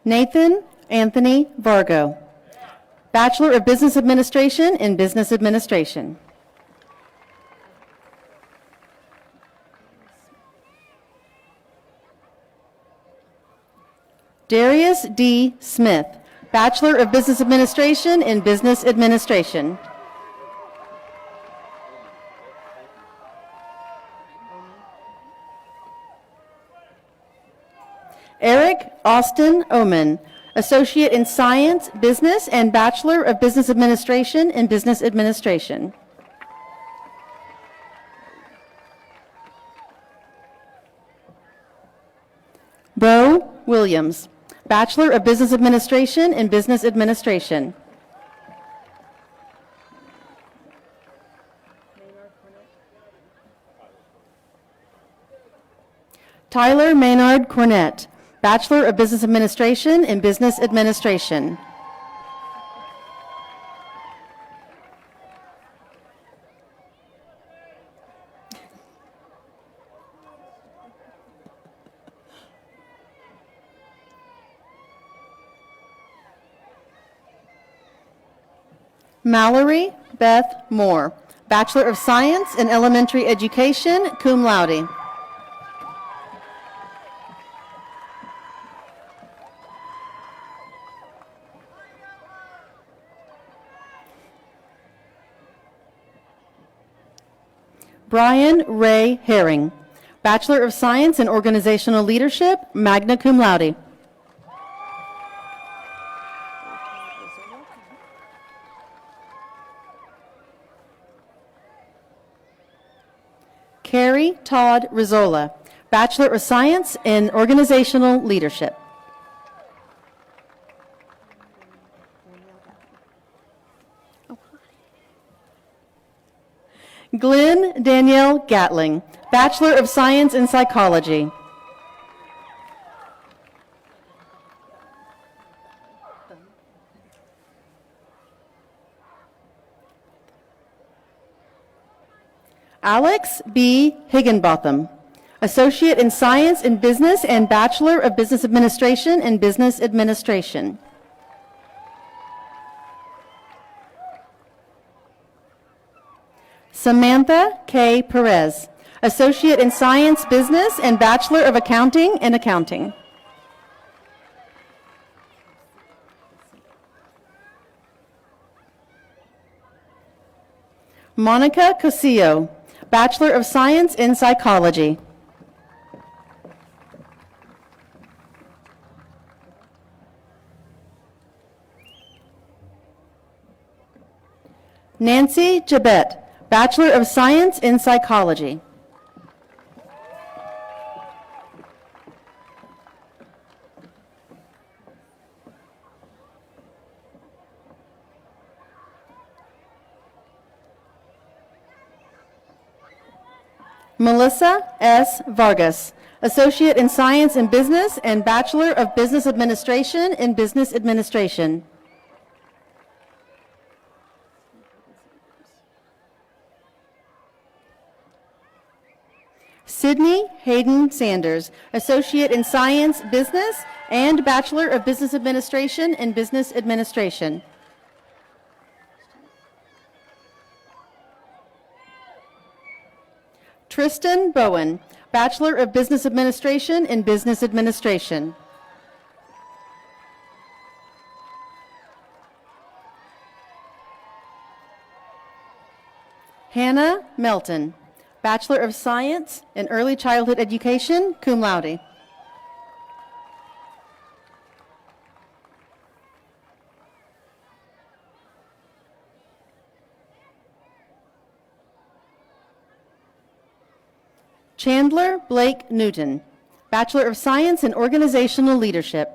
S8: Nathan Anthony Vargo, Bachelor of Business Administration in Business Administration. Darius D. Smith, Bachelor of Business Administration in Business Administration. Eric Austin Oman, Associate in Science, Business, and Bachelor of Business Administration in Business Administration. Bo Williams, Bachelor of Business Administration in Business Administration. Tyler Maynard Cornett, Bachelor of Business Administration in Business Administration. Mallory Beth Moore, Bachelor of Science in Elementary Education, cum laude. Brian Ray Herring, Bachelor of Science in Organizational Leadership, magna cum laude. Carrie Todd Rizzola, Bachelor of Science in Organizational Leadership. Glenn Danielle Gatling, Bachelor of Science in Psychology. Alex B. Higginbotham, Associate in Science in Business and Bachelor of Business Administration in Business Administration. Samantha K. Perez, Associate in Science, Business, and Bachelor of Accounting in Accounting. Monica Cosillo, Bachelor of Science in Psychology. Nancy Jabet, Bachelor of Science in Psychology. Melissa S. Vargas, Associate in Science in Business and Bachelor of Business Administration in Business Administration. Sydney Hayden Sanders, Associate in Science, Business, and Bachelor of Business Administration in Business Administration. Tristan Bowen, Bachelor of Business Administration in Business Administration. Hannah Melton, Bachelor of Science in Early Childhood Education, cum laude. Chandler Blake Newton, Bachelor of Science in Organizational Leadership.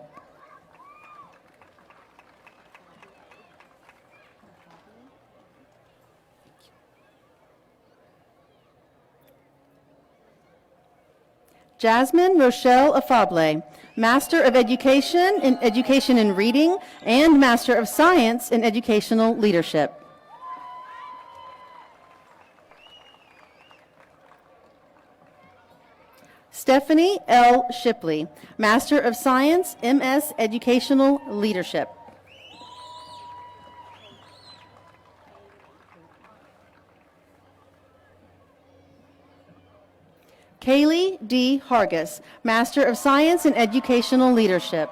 S8: Jasmine Rochelle Afable, Master of Education in Reading and Master of Science in Educational Leadership. Stephanie L. Shipley, Master of Science, MS Educational Leadership. Kaylee D. Hargis, Master of Science in Educational Leadership.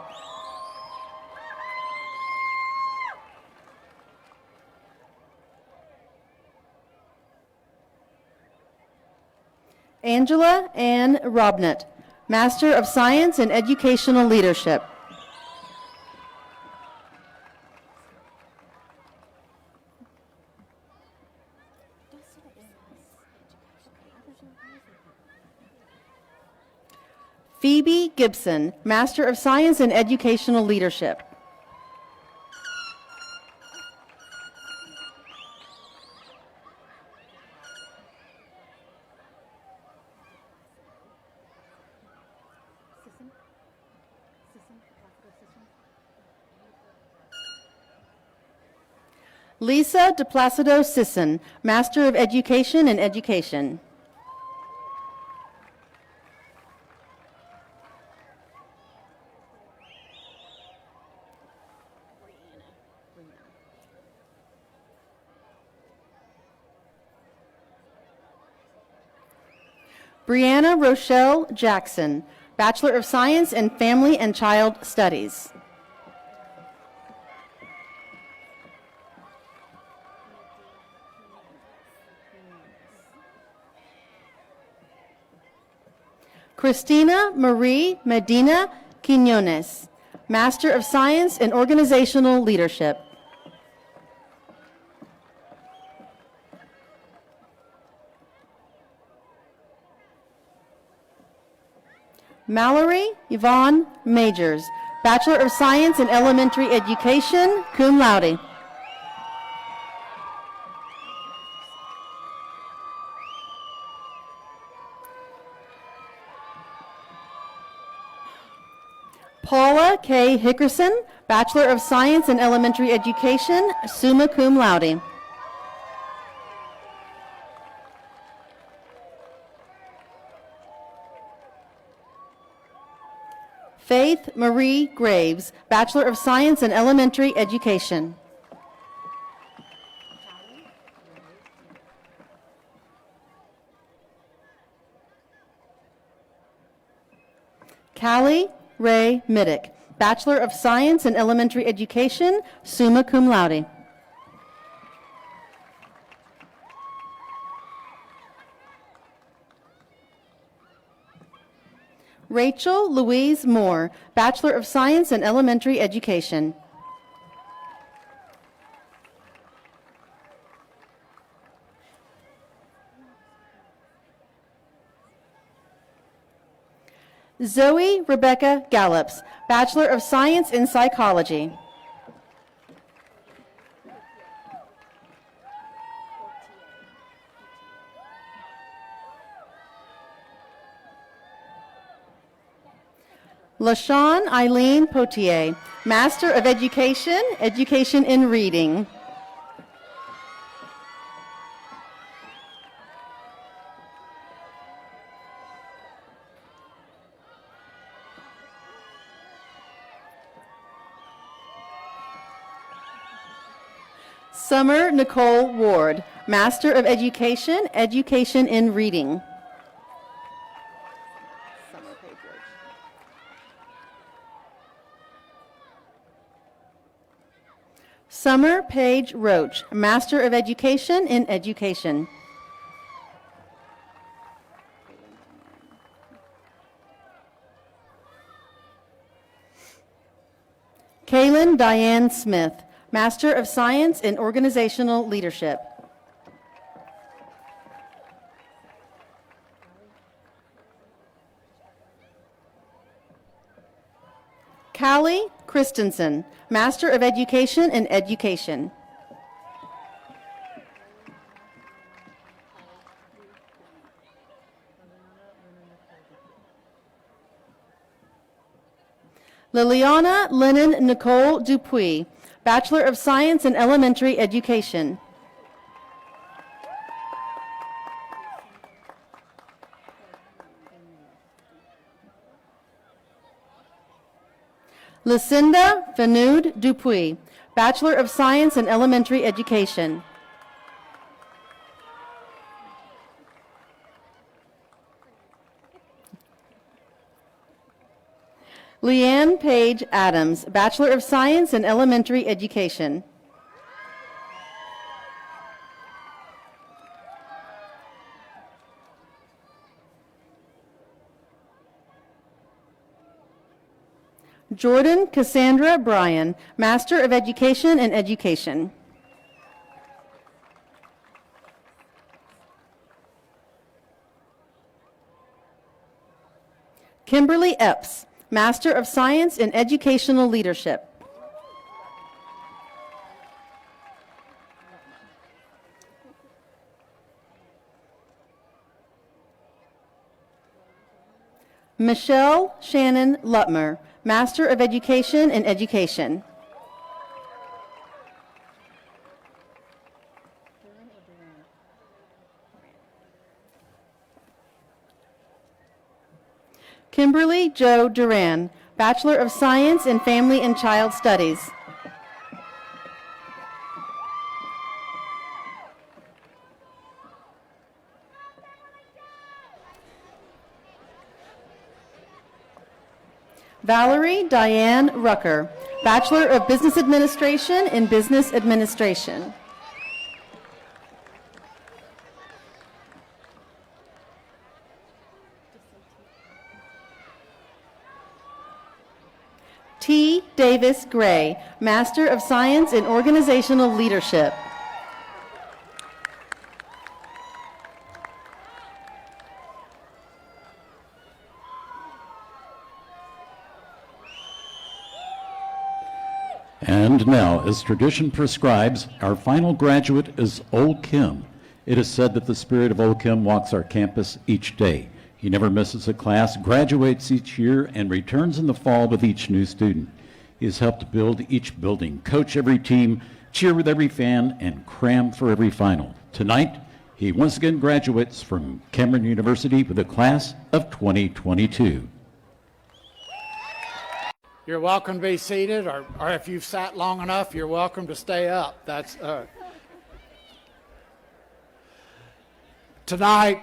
S8: Angela Ann Robnett, Master of Science in Educational Leadership. Phoebe Gibson, Master of Science in Educational Leadership. Lisa DePlacido Sisson, Master of Education in Education. Brianna Rochelle Jackson, Bachelor of Science in Family and Child Studies. Christina Marie Medina Quinones, Master of Science in Organizational Leadership. Mallory Yvonne Majors, Bachelor of Science in Elementary Education, cum laude. Paula K. Hickerson, Bachelor of Science in Elementary Education, summa cum laude. Faith Marie Graves, Bachelor of Science in Elementary Education. Callie Ray Middick, Bachelor of Science in Elementary Education, summa cum laude. Rachel Louise Moore, Bachelor of Science in Elementary Education. Zoe Rebecca Gallops, Bachelor of Science in Psychology. LaShawn Eileen Potier, Master of Education, Education in Reading. Summer Nicole Ward, Master of Education, Education in Reading. Summer Page Roach, Master of Education in Education. Kaylin Diane Smith, Master of Science in Organizational Leadership. Callie Christensen, Master of Education in Education. Liliana Lennon Nicole Dupuis, Bachelor of Science in Elementary Education. Lucinda Fanud Dupuis, Bachelor of Science in Elementary Education. Leanne Page Adams, Bachelor of Science in Elementary Education. Jordan Cassandra Bryan, Master of Education in Education. Kimberly Epps, Master of Science in Educational Leadership. Michelle Shannon Lutmer, Master of Education in Education. Kimberly Jo Duran, Bachelor of Science in Family and Child Studies. Valerie Diane Rucker, Bachelor of Business Administration in Business Administration. T. Davis Gray, Master of Science in Organizational Leadership.
S1: And now, as tradition prescribes, our final graduate is Ol Kim. It is said that the spirit of Ol Kim walks our campus each day. He never misses a class, graduates each year, and returns in the fall with each new student. He has helped build each building, coach every team, cheer with every fan, and cram for every final. Tonight, he once again graduates from Cameron University with a class of 2022.
S2: You're welcome to be seated, or if you've sat long enough, you're welcome to stay up. Tonight,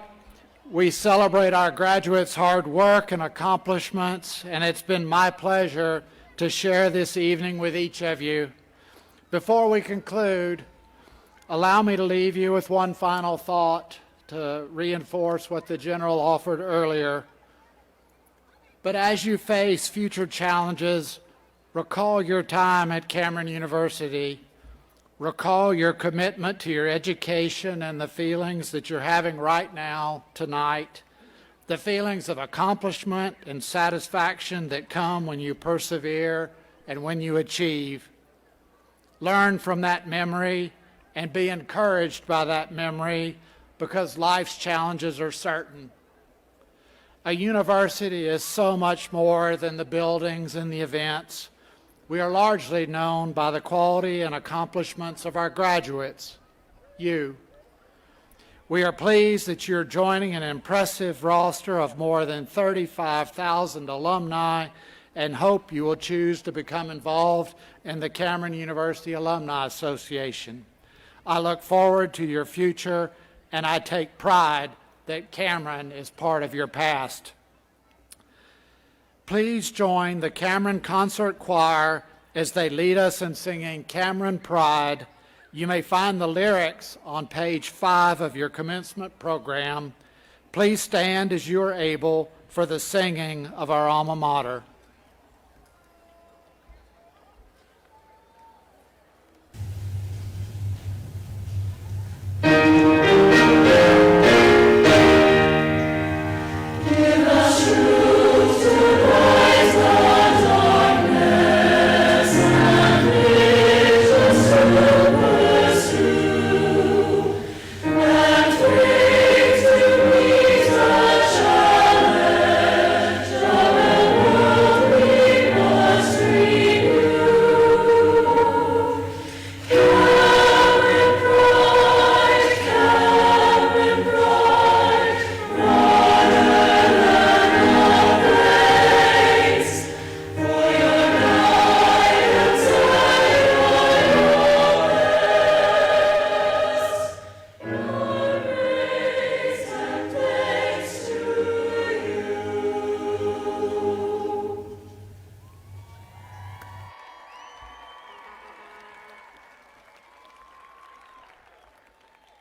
S2: we celebrate our graduates' hard work and accomplishments, and it's been my pleasure to share this evening with each of you. Before we conclude, allow me to leave you with one final thought to reinforce what the General offered earlier. But as you face future challenges, recall your time at Cameron University. Recall your commitment to your education and the feelings that you're having right now, tonight. The feelings of accomplishment and satisfaction that come when you persevere and when you achieve. Learn from that memory and be encouraged by that memory, because life's challenges are certain. A university is so much more than the buildings and the events. We are largely known by the quality and accomplishments of our graduates, you. We are pleased that you're joining an impressive roster of more than 35,000 alumni, and hope you will choose to become involved in the Cameron University Alumni Association. I look forward to your future, and I take pride that Cameron is part of your past. Please join the Cameron Concert Choir as they lead us in singing Cameron Pride. You may find the lyrics on page 5 of your commencement program. Please stand as you are able for the singing of our alma mater.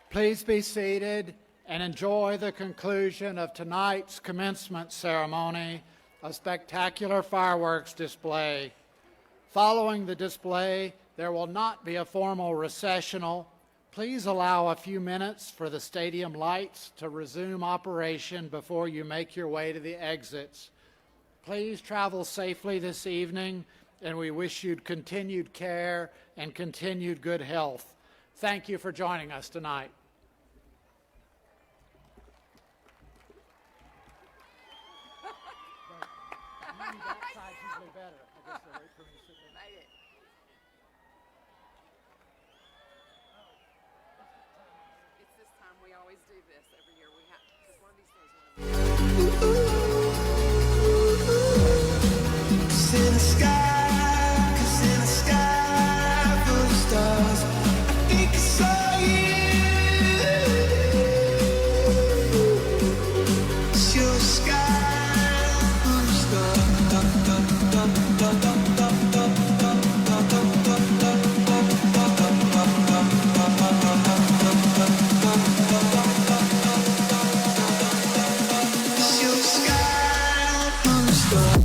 S2: Please be seated and enjoy the conclusion of tonight's commencement ceremony a spectacular fireworks display. Following the display, there will not be a formal recessional. Please allow a few minutes for the stadium lights to resume operation before you make your way to the exits. Please travel safely this evening, and we wish you continued care and continued good health. Thank you for joining us tonight.
S7: It's this time. We always do this every year. We have, because one of these days.
S9: In the sky, 'cause in the sky full of stars, I think I saw you. It's your sky full of stars. It's your sky full of stars.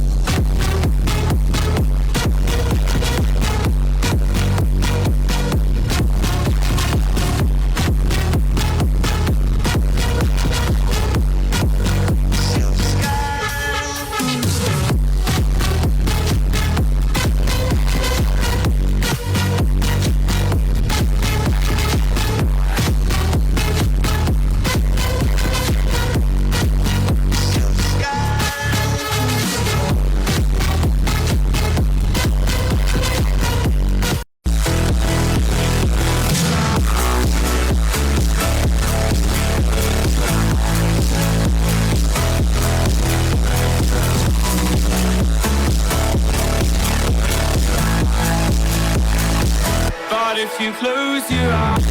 S9: But if you close your eyes,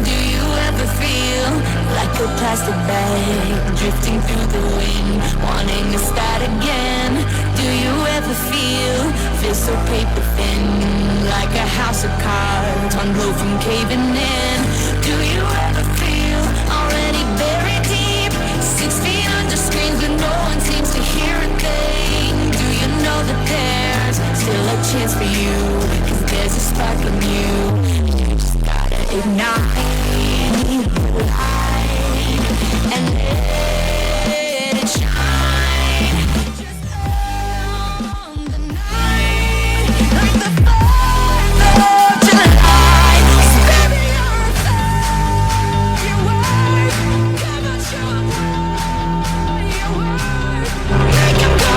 S3: Do you ever feel like a plastic bag drifting through the wind, wanting to start again? Do you ever feel so paper thin, like a house of cards, one blow from caving in? Do you ever feel already buried deep, 6 feet under screens but no one seems to hear a thing? Do you know that there's still a chance for you, 'cause there's a spark in you? You just gotta ignite the light and let it shine. Just on the night, like the 4th of July. So baby, you're a firework. Come on, show 'em what you worth. Make 'em go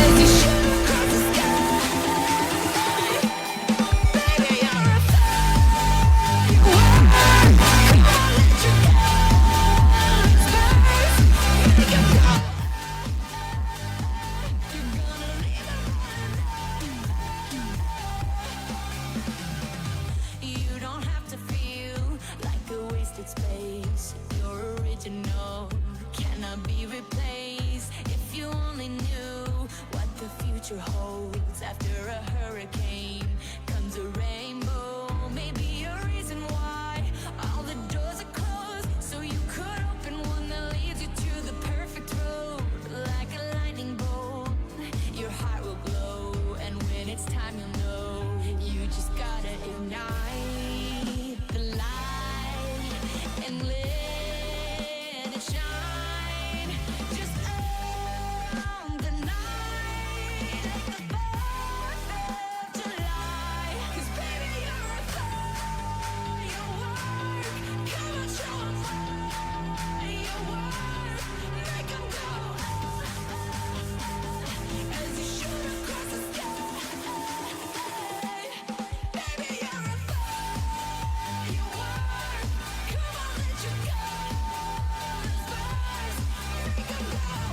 S3: as you shoot across the sky. Baby, you're a You don't have to feel like a wasted space. You're original, cannot be replaced. If you only knew what the future holds. After a hurricane comes a rainbow. Maybe a reason why all the doors are closed, so you could open one that leads you to the perfect road. Like a lightning bolt, your heart will glow, and when it's time you'll know. You just gotta ignite the light and let it shine. Just on the night of the 4th of July. 'Cause baby, you're a firework. Come on, show 'em what you worth. Make 'em go as you shoot across the sky. Baby, you're a firework. Come on, let your colors burst. Make 'em go.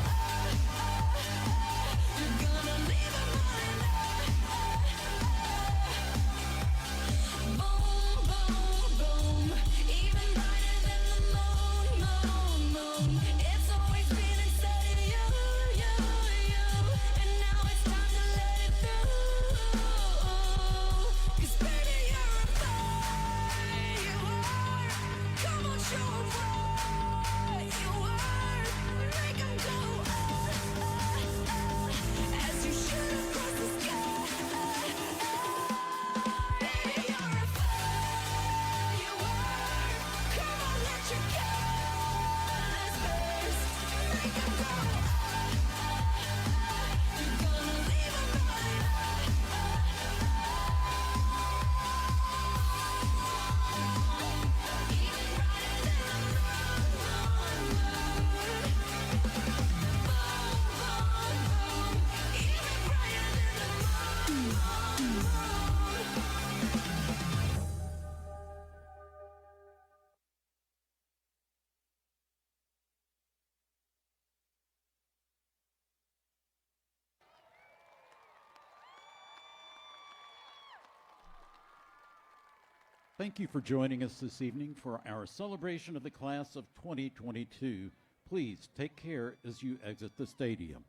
S1: Thank you for joining us this evening for our celebration of the class of 2022. Please take care as you exit the stadium.